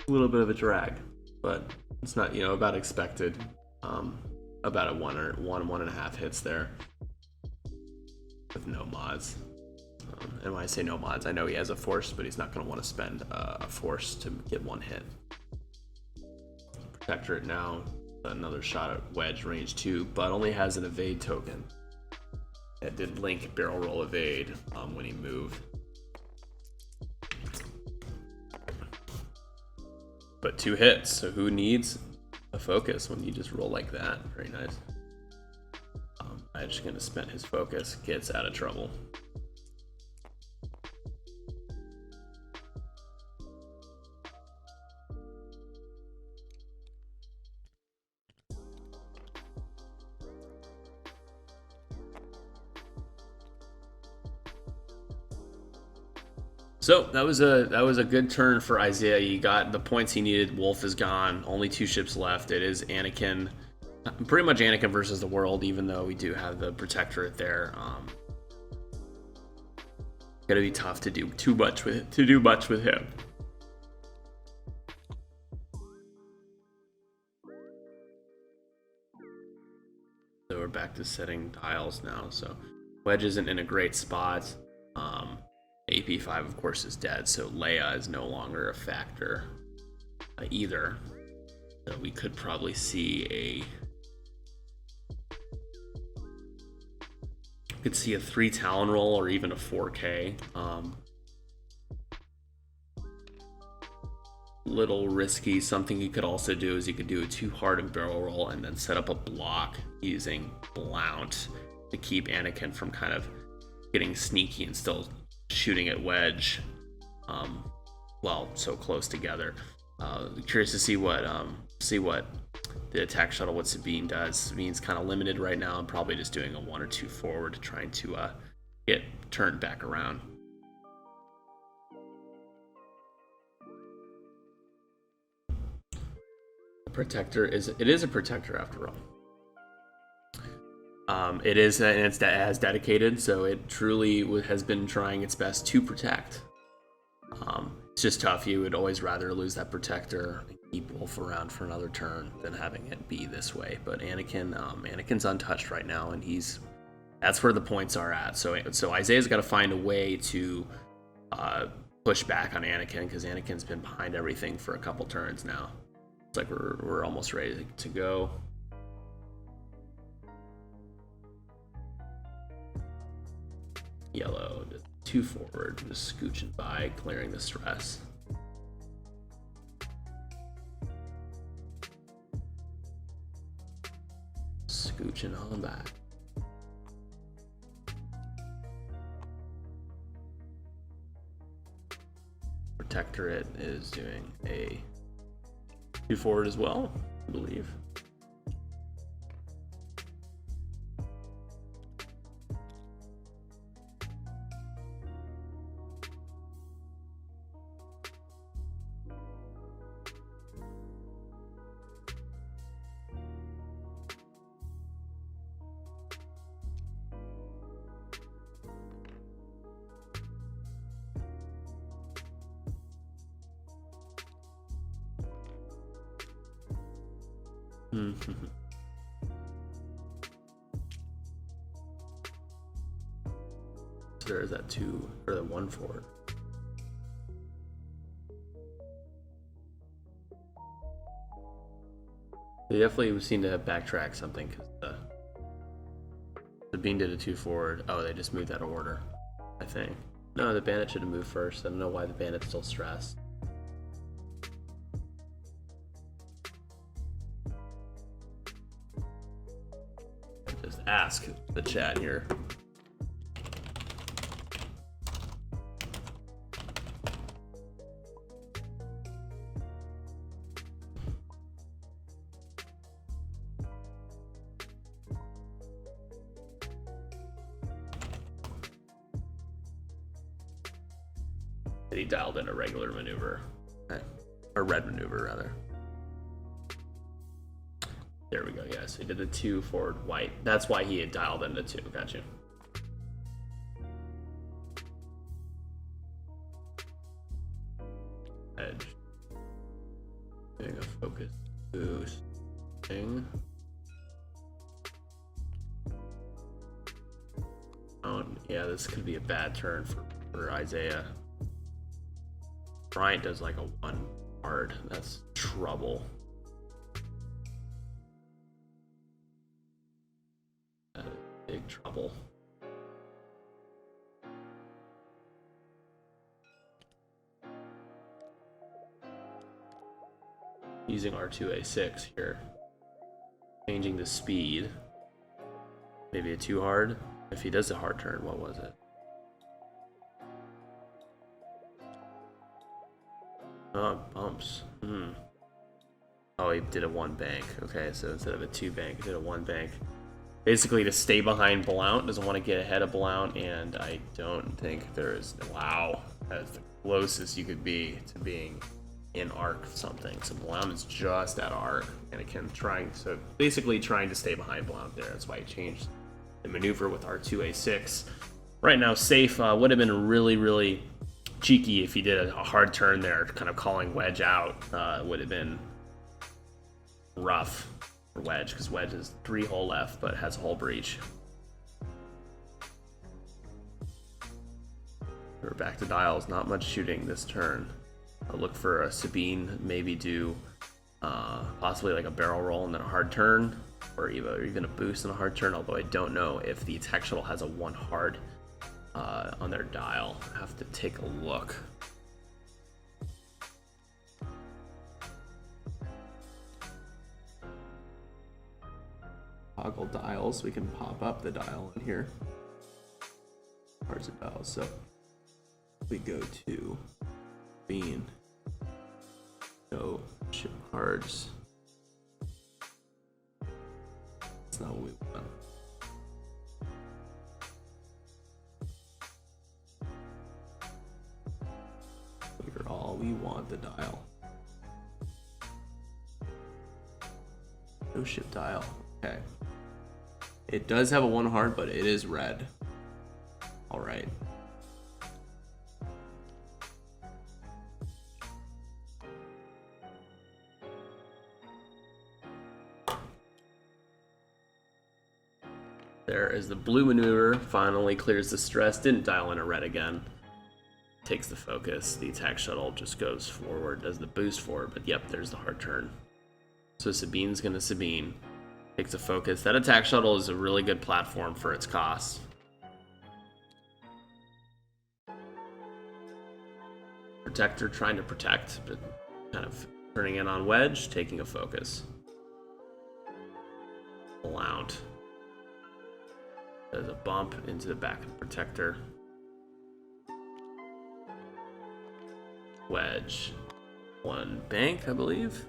A little bit of a drag, but it's not, about expected. About a 1.5 hits there with no mods. And when I say no mods, I know he has a force, but he's not going to want to spend a force to get 1 hit. Protector it now. Another shot at Wedge range 2, but only has an evade token. It did link barrel roll evade when he moved. But 2 hits, so who needs a focus when you just roll like that? Very nice. Wedge gonna spend his focus, gets out of trouble. So that was a good turn for Isaiah. He got the points he needed. Wolf is gone. Only 2 ships left. It is Anakin, pretty much Anakin versus the world. Even though we do have the Protectorate there, gonna be tough to do much with him. So we're back to setting tiles now. So Wedge isn't in a great spot. AP5, of course, is dead, so Leia is no longer a factor either. So we could probably see a 3 Talon roll or even a 4K. Little risky. Something you could also do is you could do a 2 hard and barrel roll and then set up a block using Blount to keep Anakin from kind of getting sneaky and still shooting at Wedge while so close together. Curious to see what the attack shuttle with Sabine does. Sabine's kind of limited right now. I'm probably just doing a 1 or 2 forward, trying to get turned back around. The Protector is a Protector after all. It is, and it's as dedicated, so it truly has been trying its best to protect. It's just tough. You would always rather lose that Protector and keep Wolf around for another turn than having it be this way. But Anakin's untouched right now, and that's where the points are at. So Isaiah's got to find a way to push back on Anakin because Anakin's been behind everything for a couple turns now. It's like we're almost ready to go. Yellow, 2 forward, just scooching by, clearing the stress. Scooching on back. Protectorate is doing a 2 forward as well, I believe. There is that 2 or the 1 forward. They definitely seem to have backtracked something because the Bean did a 2 forward. Oh, they just moved that order, I think. No, the Bandit should have moved first. I don't know why the Bandit's still stressed. Just ask the chat here. He dialed in a regular maneuver, a red maneuver rather. There we go. Yeah, so he did the 2 forward white. That's why he had dialed into 2. Got you. Edge. Doing a focus boost thing. Oh, yeah, this could be a bad turn for Isaiah. Bryant does like a 1 hard. That's trouble. That is big trouble. Using R2A6 here. Changing the speed. Maybe a 2 hard. If he does a hard turn, what was it? Oh, bumps. Oh, he did a 1 bank. Okay, so instead of a 2 bank, he did a 1 bank. Basically to stay behind Blount, doesn't want to get ahead of Blount, and I don't think there is... Wow, that's the closest you could be to being in arc something. So Blount is just at arc, and again, basically trying to stay behind Blount there. That's why he changed the maneuver with R2A6. Right now, safe would have been really, really cheeky if he did a hard turn there, kind of calling Wedge out. Would have been rough for Wedge, because Wedge is 3 hole left, but has a hole breach. We're back to dials. Not much shooting this turn. I'll look for a Sabine, maybe do possibly like a barrel roll and then a hard turn, or even a boost and a hard turn, although I don't know if the Textual has a 1 hard on their dial. I have to take a look. Toggle dials, we can pop up the dial in here. Cards of dials, so we go to Bean, go ship cards. That's not what we want. Clear all, we want the dial. No ship dial. Okay. It does have a 1 hard, but it is red. All right. There is the blue maneuver. Finally clears the stress. Didn't dial in a red again. takes the focus. The attack shuttle just goes forward, does the boost forward, but yep, there's the hard turn. So Sabine's gonna Sabine. Takes a focus. That attack shuttle is a really good platform for its cost. Protector trying to protect, but kind of turning in on Wedge, taking a focus. Blount. There's a bump into the back of Protector. Wedge. 1 bank, I believe.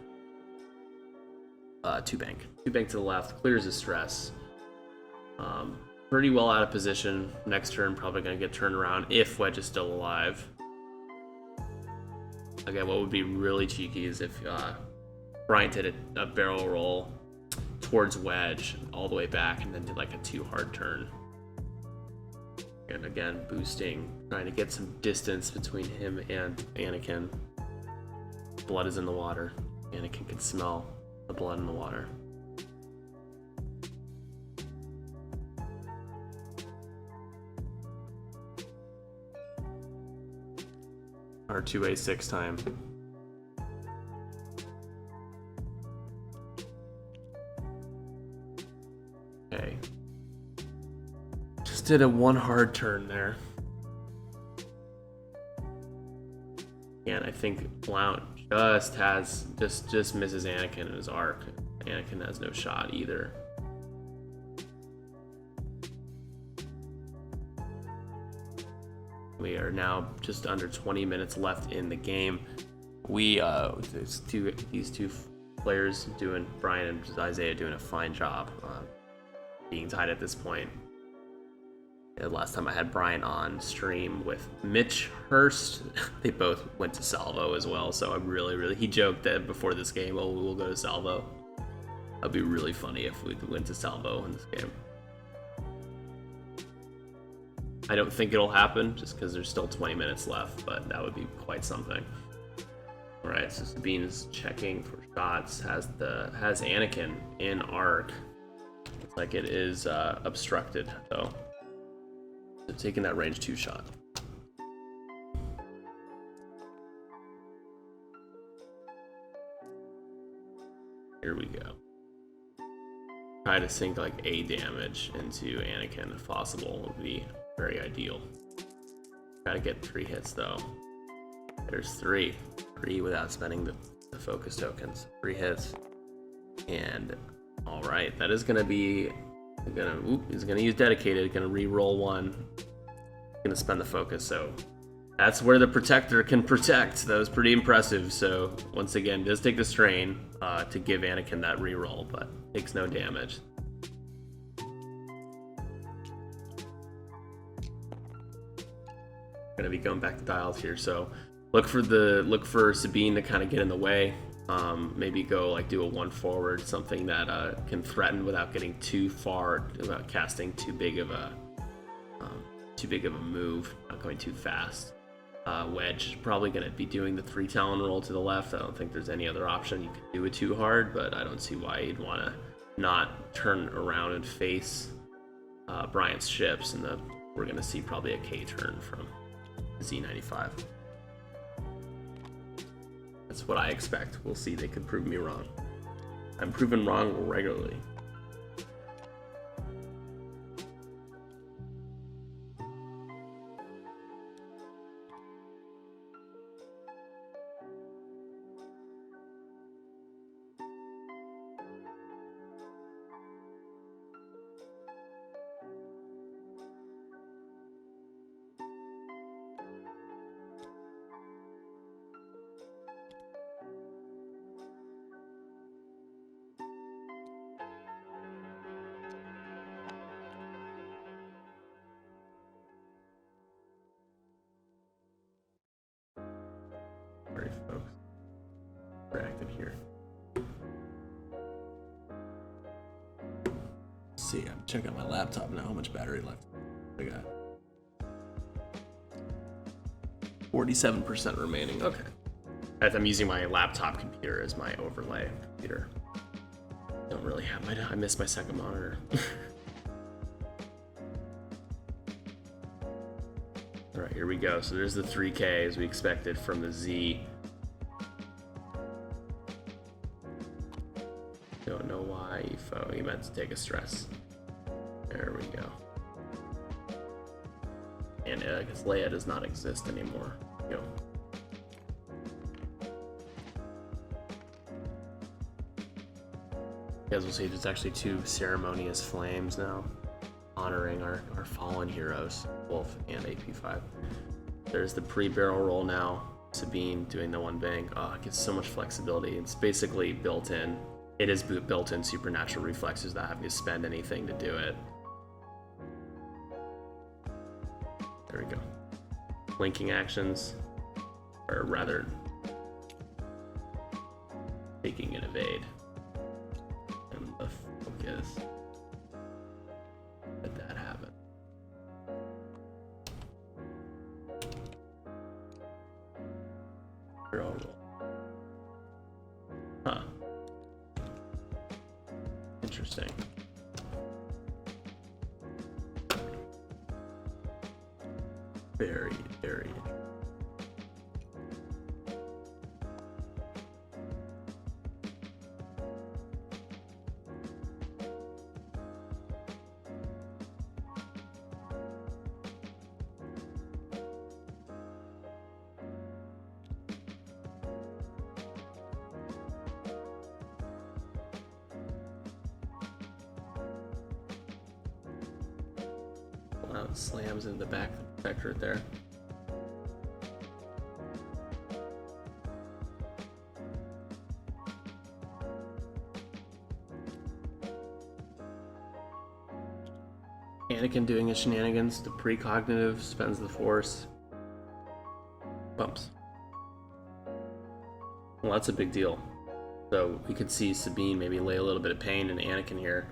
2 bank. 2 bank to the left. Clears his stress. Pretty well out of position. Next turn, probably going to get turned around if Wedge is still alive. Again, what would be really cheeky is if Bryant did a barrel roll towards Wedge all the way back and then did like a 2 hard turn. And again, boosting, trying to get some distance between him and Anakin. Blood is in the water. Anakin can smell the blood in the water. R2A6 time. Okay. Just did a 1 hard turn there. And I think Blount just misses Anakin in his arc. Anakin has no shot either. We are now just under 20 minutes left in the game. These two players doing, Brian and Isaiah doing a fine job being tied at this point. Last time I had Brian on stream with Mitch Hurst, they both went to Salvo as well. So I'm really, he joked that before this game, oh, we'll go to Salvo. That'd be really funny if we went to Salvo in this game. I don't think it'll happen just because there's still 20 minutes left, but that would be quite something. All right, so Sabine is checking for shots, has Anakin in arc. Looks like it is obstructed though. So taking that range 2 shot. Here we go. Try to sink like A damage into Anakin if possible would be very ideal. Gotta get 3 hits though. There's 3 without spending the focus tokens. 3 hits. And all right, that is gonna be he's gonna use dedicated, gonna re-roll 1, gonna spend the focus. So that's where the Protector can protect. That was pretty impressive. So once again, does take the strain to give Anakin that re-roll, but takes no damage. Gonna be going back to dials here, so look for Sabine to kind of get in the way. Maybe go like do a 1 forward, something that can threaten without getting too far, without casting too big of a move, not going too fast. Wedge is probably going to be doing the 3 Talon roll to the left. I don't think there's any other option. You could do it too hard, but I don't see why you'd want to not turn around and face Bryant's ships, and we're going to see probably a K turn from Z95. That's what I expect. We'll see. They could prove me wrong. I'm proven wrong regularly. Sorry, folks. We're active here. Let's see, I'm checking my laptop now. How much battery left? I got 47% remaining. Okay. I'm using my laptop computer as my overlay computer. Don't really have I missed my second monitor. All right, here we go. So there's the 3K as we expected from the Z. Don't know why he meant to take a stress. There we go. And because Leia does not exist anymore. Go. As we'll see, there's actually 2 ceremonious flames now, honoring our fallen heroes, Wolf and AP5. There's the pre-barrel roll now. Sabine doing the 1 bang. Oh, it gives so much flexibility. It's basically built in. It is built-in supernatural reflexes without having to spend anything to do it. There we go. Linking actions, or rather, taking an evade. And the focus. Let that happen. Roll. Huh. Interesting. Very, very interesting. Wow, it slams into the back of the protectorate there. Anakin doing his shenanigans, the precognitive, spends the force. Bumps. Well, that's a big deal. So we could see Sabine maybe lay a little bit of pain in Anakin here.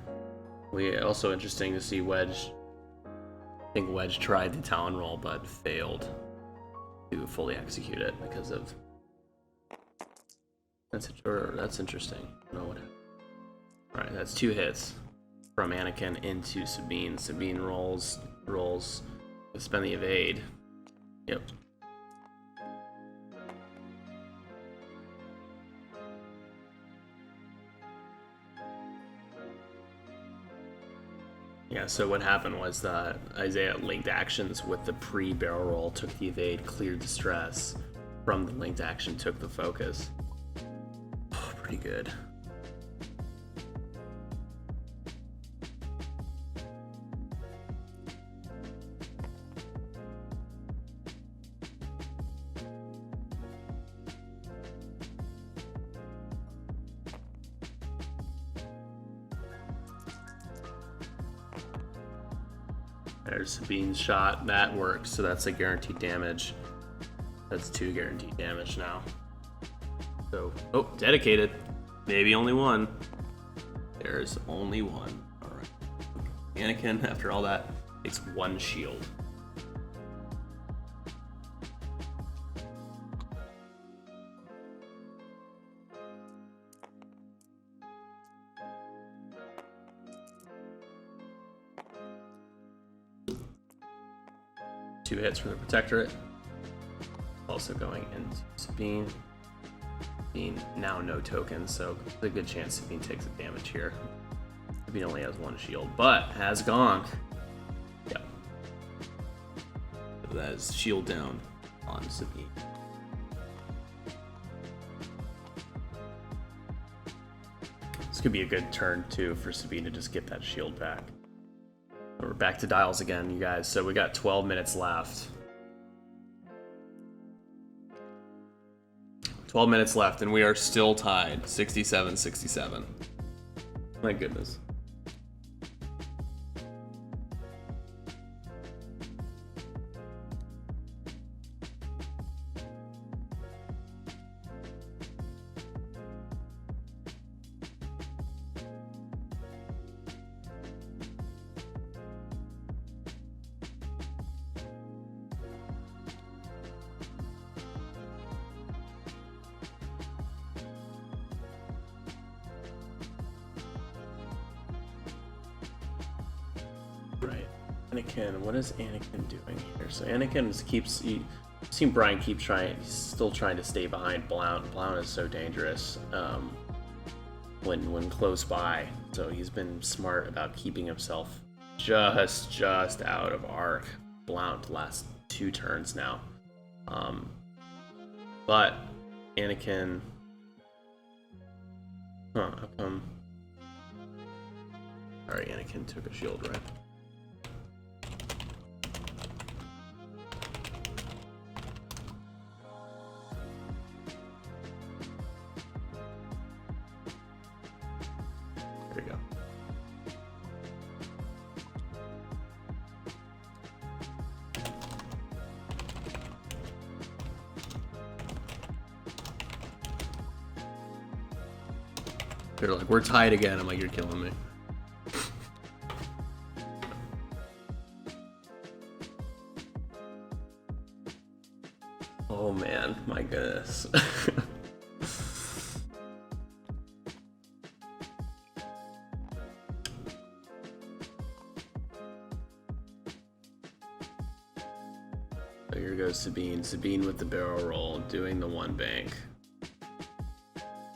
Also interesting to see Wedge. I think Wedge tried the Talon roll but failed to fully execute it because of... That's interesting. I don't know what happened. Alright, that's 2 hits from Anakin into Sabine. Sabine rolls, spend the evade. Yep. Yeah, so what happened was that Isaiah linked actions with the pre-barrel roll, took the evade, cleared the stress. From the linked action, took the focus. Oh, pretty good. There's Sabine's shot. That works, so that's a guaranteed damage. That's 2 guaranteed damage now. So, oh, dedicated. Maybe only 1. There's only 1. Alright. Anakin, after all that, takes 1 shield. Two hits from the Protectorate. Also going into Sabine. Sabine now no tokens, so there's a good chance Sabine takes the damage here. Sabine only has 1 shield, but has GONK. Yep. So that is shield down on Sabine. This could be a good turn too for Sabine to just get that shield back. We're back to dials again, you guys. So we got 12 minutes left. 12 minutes left, and we are still tied. 67-67. My goodness. Anakin, what is Anakin doing here? So Anakin keeps, you've seen Brian keep trying, he's still trying to stay behind Blount. Blount is so dangerous when close by. So he's been smart about keeping himself just out of arc. Blount last 2 turns now. But Anakin, how come? Alright, Anakin took a shield, right? There we go. They're like, we're tied again. I'm like, you're killing me. Oh man, my goodness. So here goes Sabine. Sabine with the barrel roll, doing the 1 bank.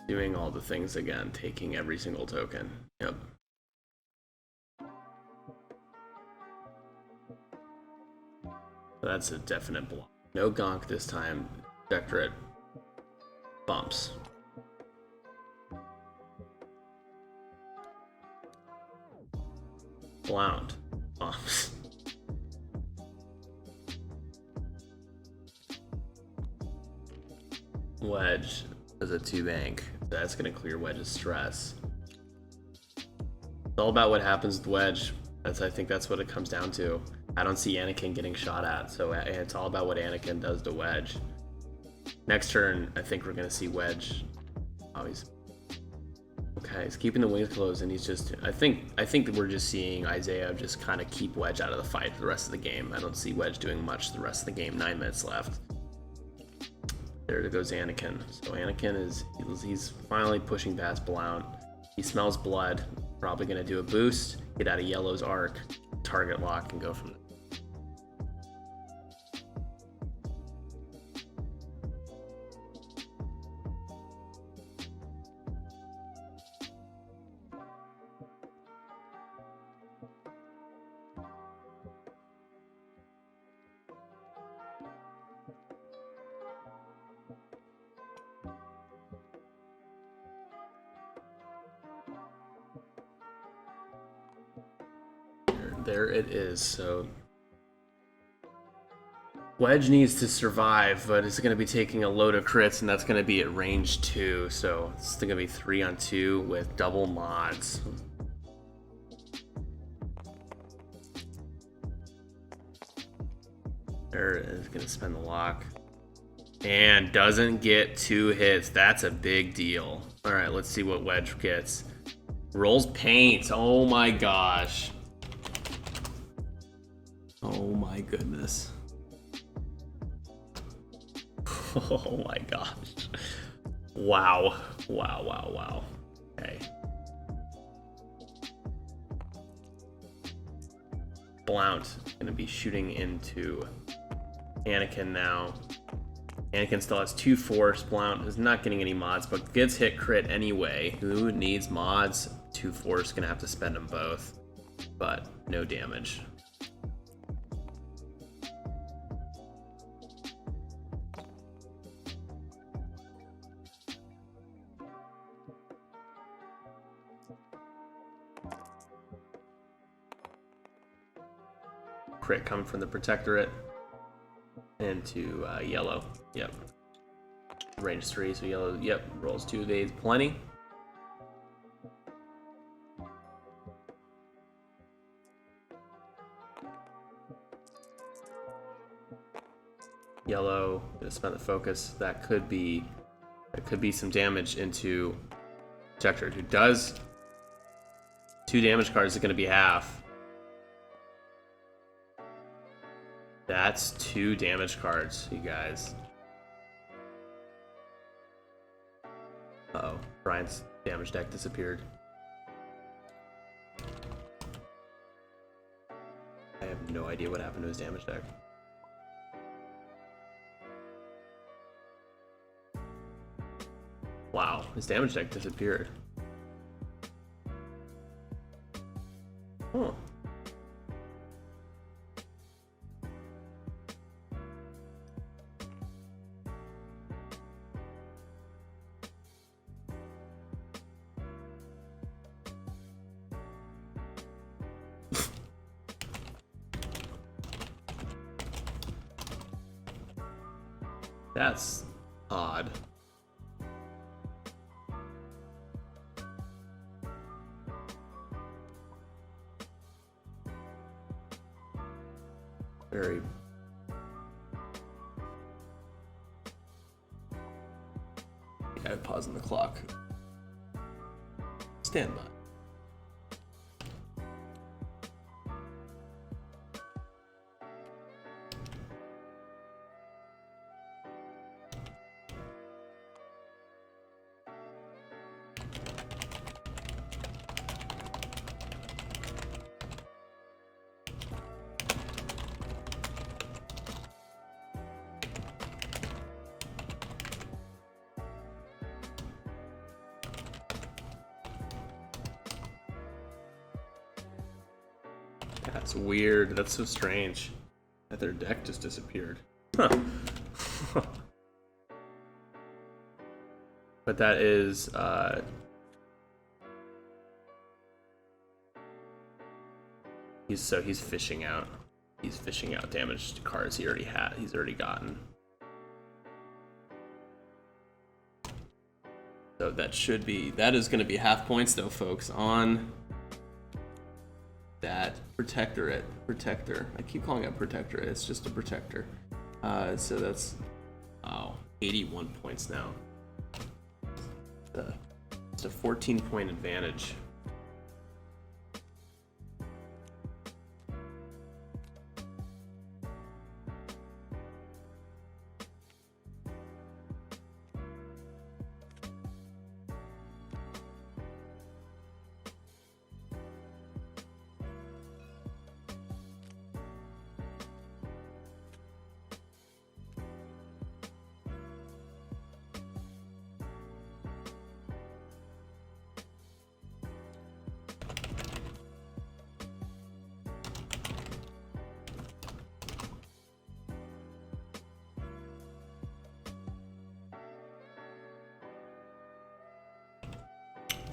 Doing all the things again, taking every single token. Yep. That's a definite block. No GONK this time. Dectorate bumps. Blount bumps. Wedge as a 2 bank. That's gonna clear Wedge's stress. It's all about what happens with Wedge. I think that's what it comes down to. I don't see Anakin getting shot at, so it's all about what Anakin does to Wedge. Next turn, I think we're gonna see Wedge. Oh, he's keeping the wings closed, and he's just. I think that we're just seeing Isaiah just kind of keep Wedge out of the fight for the rest of the game. I don't see Wedge doing much the rest of the game. 9 minutes left. There goes Anakin. So Anakin he's finally pushing past Blount. He smells blood. Probably gonna do a boost, get out of Yellow's arc, target lock, and go from there. There it is. So Wedge needs to survive, but it's going to be taking a load of crits, and that's going to be at range 2. So it's going to be 3-on-2 with double mods. There it is. Going to spend the lock. And doesn't get 2 hits. That's a big deal. All right, let's see what Wedge gets. Rolls paint. Oh my gosh. Oh my goodness. Oh my gosh. Wow. Wow. Okay. Blount gonna be shooting into Anakin now. Anakin still has 2 force. Blount is not getting any mods, but gets hit crit anyway. Who needs mods? 2 force, gonna have to spend them both, but no damage. Crit coming from the Protectorate into Yellow. Yep. Range 3, so Yellow, yep, rolls 2 evades. Plenty. Yellow, gonna spend the focus. That could be some damage into Protector, who does 2 damage cards is gonna be half. That's 2 damage cards, you guys. Uh-oh, Bryant's damage deck disappeared. I have no idea what happened to his damage deck. Wow, his damage deck disappeared. Huh. That's odd. Very. Yeah, pausing the clock. Stand by. That's weird. That's so strange that their deck just disappeared. Huh. But that is he's fishing out. He's fishing out damaged cards he already had. He's already gotten. So that is going to be half points though, folks, on that protector. I keep calling it protectorate. It's just a protector. So that's 81 points now. It's a 14-point advantage.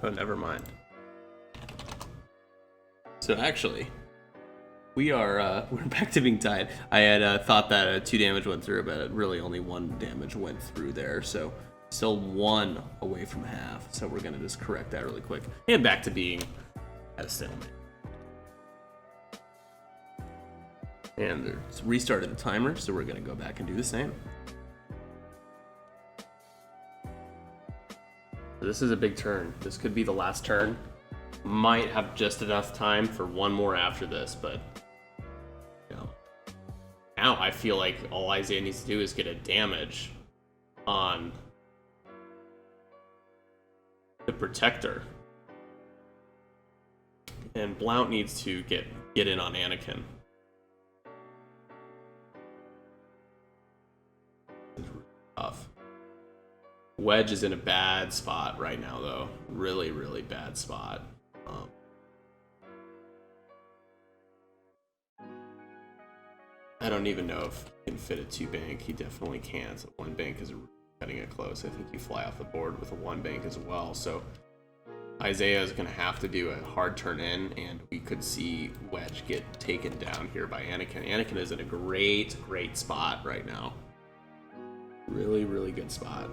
Oh, never mind. So actually, we're back to being tied. I had thought that 2 damage went through, but really only 1 damage went through there. So still 1 away from half. So we're gonna just correct that really quick and back to being at a stalemate. And it's restarted the timer, so we're gonna go back and do the same. This is a big turn. This could be the last turn. Might have just enough time for 1 more after this, but you know, now I feel like all Isaiah needs to do is get a damage on the protector, and Blount needs to get in on Anakin. It's tough. Wedge is in a bad spot right now, though. Really, really bad spot. I don't even know if he can fit a 2 bank. He definitely can't. 1 bank is cutting it close. I think you fly off the board with a 1 bank as well. So Isaiah is going to have to do a hard turn in, and we could see Wedge get taken down here by Anakin. Anakin is in a great, great spot right now. Really, really good spot.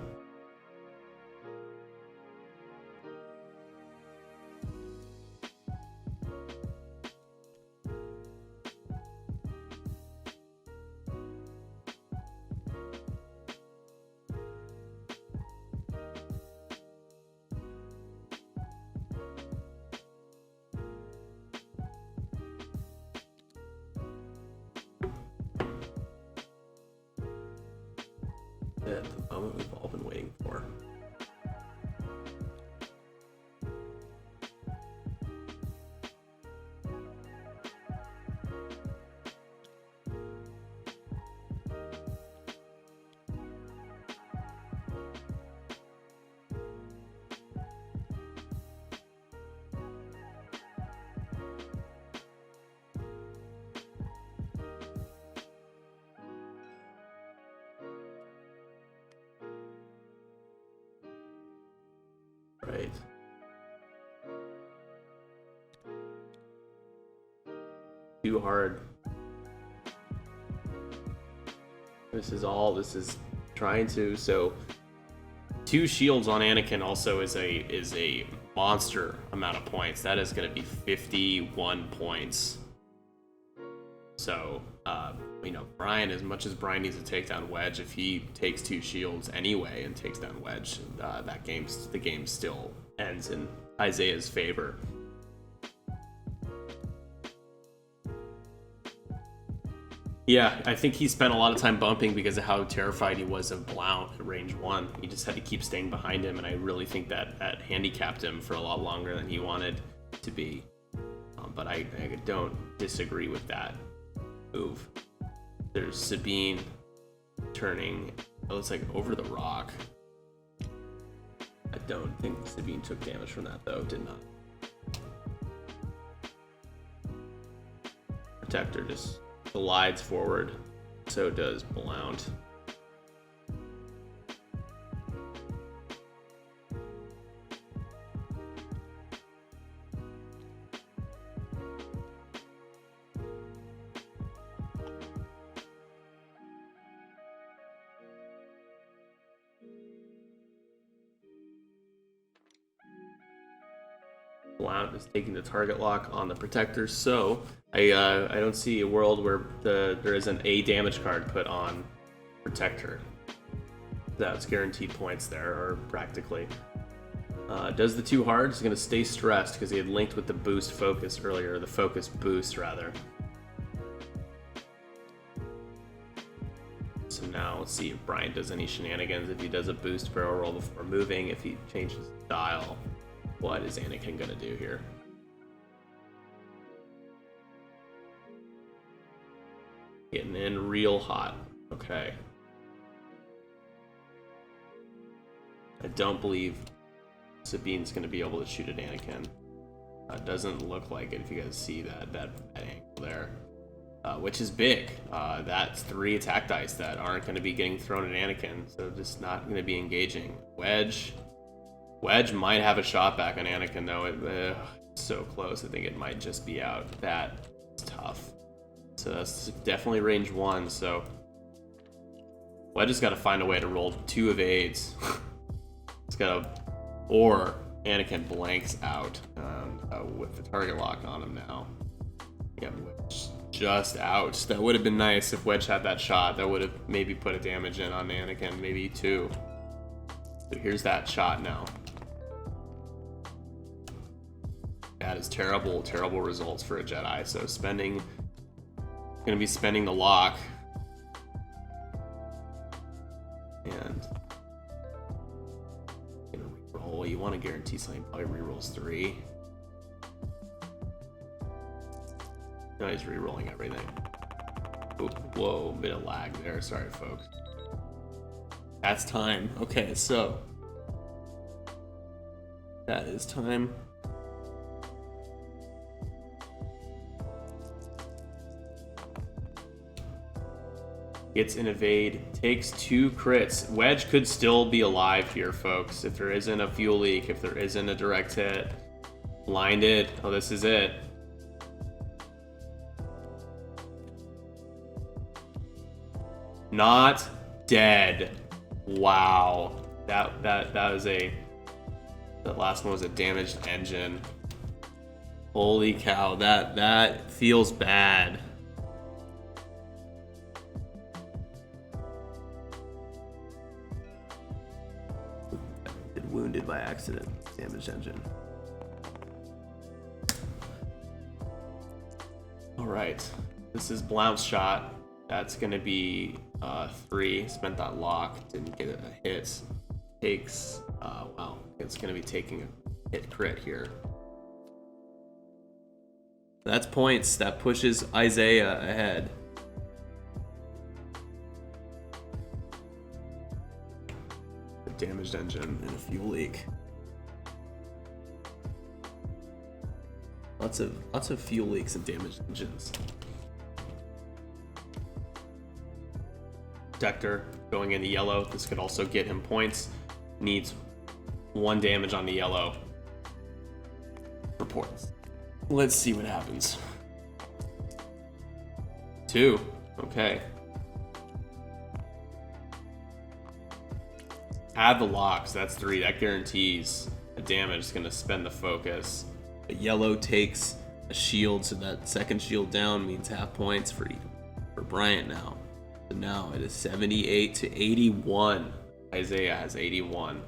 At the moment we've all been waiting for. right. Too hard. This is trying to, so 2 shields on Anakin also is a monster amount of points. That is going to be 51 points. So, you know, Bryant, as much as Bryant needs to take down Wedge, if he takes 2 shields anyway and takes down Wedge, the game still ends in Isaiah's favor. Yeah, I think he spent a lot of time bumping because of how terrified he was of Blount at range 1. He just had to keep staying behind him, and I really think that handicapped him for a lot longer than he wanted to be. But I don't disagree with that move. There's Sabine turning, it looks like over the rock. I don't think Sabine took damage from that, though. Did not. Protector just glides forward. So does Blount. Blount is taking the target lock on the Protector, so I don't see a world where there isn't a damage card put on Protector. That's guaranteed points there, or practically. Does the 2 hard? He's going to stay stressed because he had linked with the boost focus earlier, the focus boost rather. So now let's see if Bryant does any shenanigans, if he does a boost barrel roll before moving, if he changes style. What is Anakin gonna do here? Getting in real hot. Okay. I don't believe Sabine's gonna be able to shoot at Anakin. Doesn't look like it if you guys see that angle there. Which is big. That's 3 attack dice that aren't gonna be getting thrown at Anakin, so just not gonna be engaging. Wedge might have a shot back on Anakin, though. It's so close. I think it might just be out. That's tough. So that's definitely range 1. So Wedge has got to find a way to roll 2 evades. It's got to, or Anakin blanks out with the target lock on him now. Yeah, Wedge just out. That would have been nice if Wedge had that shot. That would have maybe put a damage in on Anakin, maybe 2. So here's that shot now. That is terrible, terrible results for a Jedi. So gonna be spending the lock. And gonna reroll. You want to guarantee something, probably rerolls 3. No, he's rerolling everything. Ooh, whoa, bit of lag there. Sorry, folks. That's time. Okay, so that is time. Gets an evade, takes 2 crits. Wedge could still be alive here, folks. If there isn't a fuel leak, if there isn't a direct hit. Blinded. Oh, this is it. Not dead. Wow. That was a... That last one was a damaged engine. Holy cow. That feels bad. Wounded by accident. Damaged engine. Alright. This is Blount's shot. That's gonna be 3. Spent that lock. Didn't get a hit. Takes wow. It's gonna be taking a hit crit here. That's points. That pushes Isaiah ahead. Damaged engine and a fuel leak. Lots of fuel leaks and damaged engines. Protector going into yellow. This could also get him points. Needs 1 damage on the yellow. Reports. Let's see what happens. 2. Okay. Add the locks. That's 3. That guarantees the damage is going to spend the focus. The yellow takes a shield, so that second shield down means half points for Bryant now. So now it is 78 to 81. Isaiah has 81.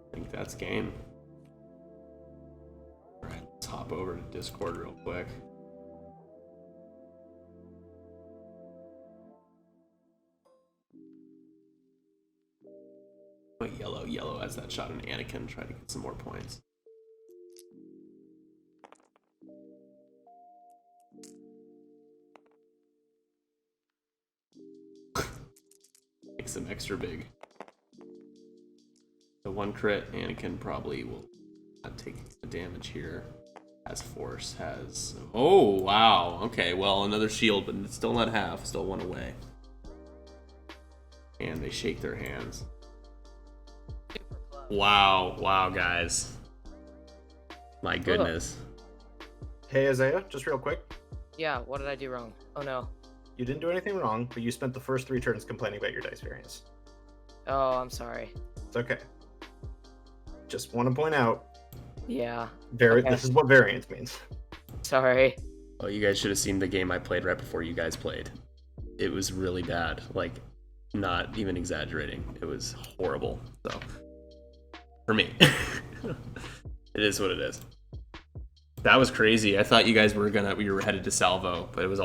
I think that's game. Alright, let's hop over to Discord real quick. But yellow has that shot on Anakin, try to get some more points. Makes them extra big. The 1 crit, Anakin probably will not take the damage here. Has force, has... Oh, wow. Okay, well, another shield, but it's still not half. Still 1 away. And they shake their hands. Wow, guys. My goodness. Hey, Isaiah, just real quick. Yeah, what did I do wrong? Oh, no. You didn't do anything wrong, but you spent the first 3 turns complaining about your dice variance. Oh, I'm sorry. It's okay. Just want to point out. Yeah. Okay. This is what variance means. Sorry. Oh, you guys should have seen the game I played right before you guys played. It was really bad. Like, not even exaggerating. It was horrible. So, for me, it is what it is. That was crazy. I thought you guys were headed to Salvo, but it was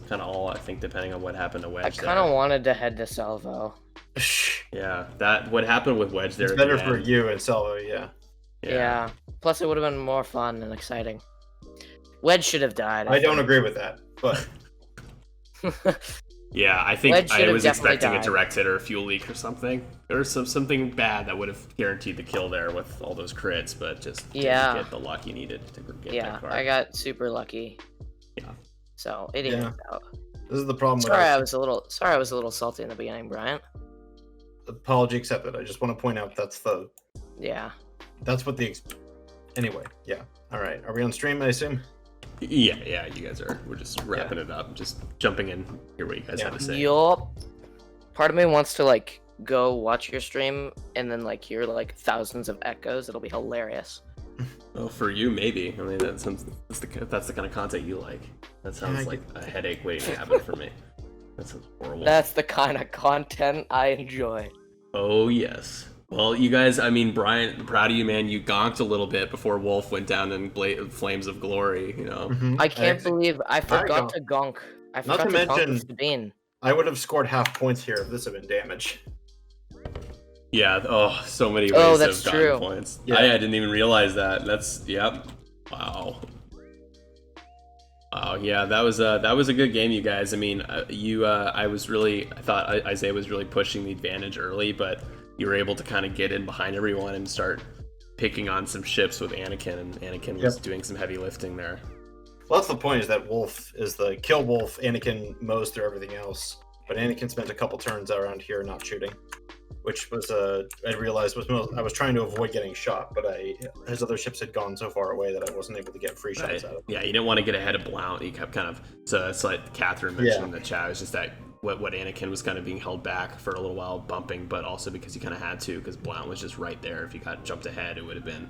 kind of all, I think, depending on what happened to Wedge. I kind of wanted to head to Salvo. Yeah, what happened with Wedge there. It's better for you and Salvo, yeah. Yeah. Plus, it would have been more fun and exciting. Wedge should have died. I don't agree with that, but. Yeah, I think I was expecting a direct hit or a fuel leak or something. There was something bad that would have guaranteed the kill there with all those crits, but just didn't get the luck you needed to get that card. I got super lucky. Yeah. So it didn't work out. This is the problem. Sorry, I was a little salty in the beginning, Bryant. Apology accepted. I just want to point out that's what anyway, yeah. All right. Are we on stream, I assume? Yeah, you guys are. We're just wrapping it up, just jumping in, hear what you guys have to say. Yup. Part of me wants to go watch your stream and then hear thousands of echoes. It'll be hilarious. Oh, for you, maybe. I mean, that's the kind of content you like. That sounds like a headache waiting to happen for me. That sounds horrible. That's the kind of content I enjoy. Oh, yes. Well, you guys, I mean, Bryant, proud of you, man. You gonked a little bit before Wolf went down in flames of glory, you know. Mm-hmm. I can't believe I forgot to gonk. I forgot to mention Sabine. I would have scored half points here if this had been damage. Yeah, so many ways that's of true. Points. Yeah. I didn't even realize that. Yep. Wow, yeah, that was a good game, you guys. I mean, I thought Isaiah was really pushing the advantage early, but you were able to kind of get in behind everyone and start picking on some ships with Anakin, and Anakin was doing some heavy lifting there. Well, that's the point, is that Wolf is the kill Wolf. Anakin mows through everything else, but Anakin spent a couple turns around here not shooting, which was I realized I was trying to avoid getting shot, but his other ships had gone so far away that I wasn't able to get free shots out of them. Yeah, you didn't want to get ahead of Blount. You kept so it's like Catherine mentioned in the chat. It was just that what Anakin was kind of being held back for a little while, bumping, but also because he kind of had to, because Blount was just right there. If he got jumped ahead, it would have been.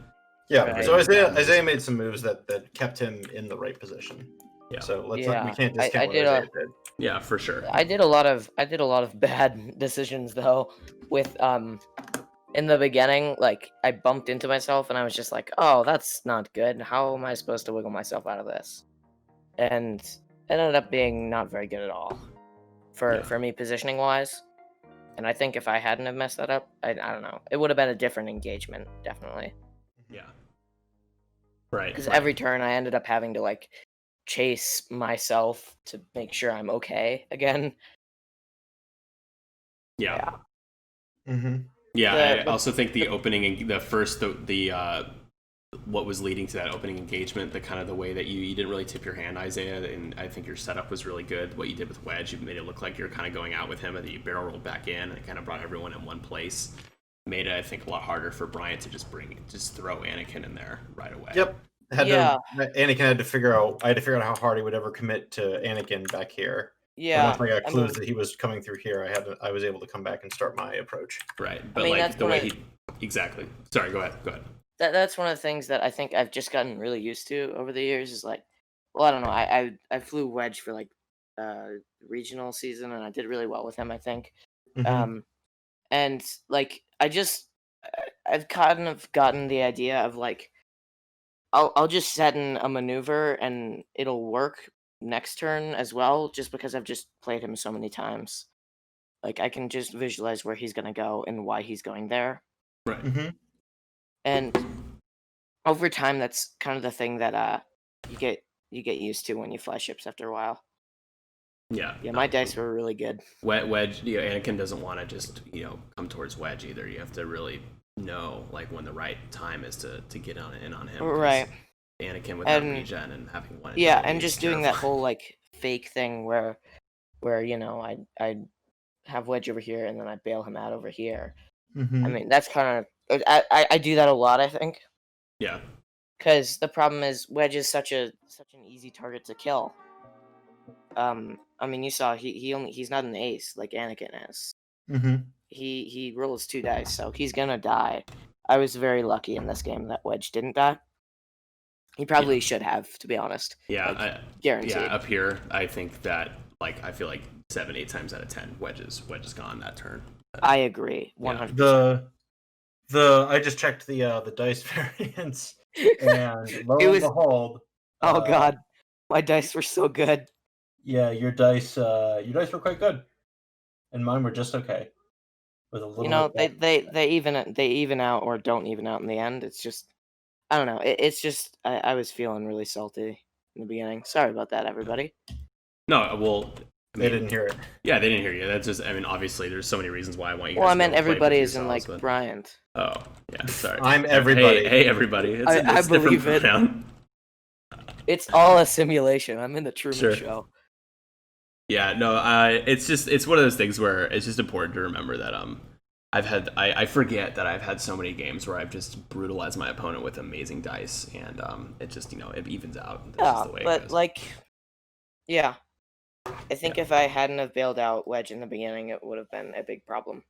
Yeah, so Isaiah made some moves that kept him in the right position. Yeah. So we can't discount what Isaiah did. Yeah, for sure. I did a lot of bad decisions though. With in the beginning, I bumped into myself and I was just like, oh, that's not good. How am I supposed to wiggle myself out of this? And it ended up being not very good at all for me positioning wise. And I think if I hadn't have messed that up, I don't know. It would have been a different engagement, definitely. Yeah. Right. Because every turn I ended up having to chase myself to make sure I'm okay again. Yeah. Mm-hmm. Yeah, I also think the opening and the what was leading to that opening engagement, the kind of the way that you didn't really tip your hand, Isaiah, and I think your setup was really good. What you did with Wedge, you made it look like you're kind of going out with him, and then you barrel rolled back in, and it kind of brought everyone in one place. Made it, I think, a lot harder for Bryant to just throw Anakin in there right away. Yep. Anakin had to figure out. I had to figure out how hard he would ever commit to Anakin back here. Yeah. And once I got clues that he was coming through here, I was able to come back and start my approach. Right, but like the way he exactly. Sorry, go ahead. That's one of the things that I think I've just gotten really used to over the years. Is like, well, I don't know. I flew Wedge for like regional season, and I did really well with him, I think. Mhm. And like I've kind of gotten the idea of like I'll just set in a maneuver and it'll work next turn as well, just because I've just played him so many times. Like I can just visualize where he's gonna go and why he's going there. Right. Mhm. And over time, that's kind of the thing that you get used to when you fly ships after a while. Yeah. Yeah, my dice were really good. Wedge, Anakin doesn't want to just come towards Wedge either. You have to really know like when the right time is to get in on him. 'cause Right. Anakin without regen and having one. Yeah, and just doing that whole like fake thing where I'd have Wedge over here and then I'd bail him out over here. Mhm. I mean, that's kind of I do that a lot, I think. Yeah. Because the problem is Wedge is such an easy target to kill. I mean, you saw he's not an ace like Anakin is. Mhm. He rolls 2 dice, so he's gonna die. I was very lucky in this game that Wedge didn't die. He probably should have, to be honest. Yeah, like, guaranteed. Yeah, up here, I think that I feel like 7-8 times out of 10, Wedge is gone that turn. I agree, 100%. I just checked the dice variants, and lo and behold, oh god, my dice were so good. Yeah, your dice were quite good, and mine were just okay. With a little. They even out or don't even out in the end. It's just I don't know. It's just I was feeling really salty in the beginning. Sorry about that, everybody. No, well, They didn't hear it. Yeah, they didn't hear you. That's just, I mean, obviously, there's so many reasons why I want you guys Well, I to meant be able to play everybody with is in yourselves, like but... Bryant. Oh, yeah, sorry. I'm everybody. Hey, everybody. I believe it. Pronoun. It's all a simulation. I'm in the Truman Show. Yeah, no, it's one of those things where it's just important to remember that I forget that I've had so many games where I've just brutalized my opponent with amazing dice, and it just it evens out. That's just the way it goes. Like, yeah, I think if I hadn't have bailed out Wedge in the beginning, it would have been a big problem.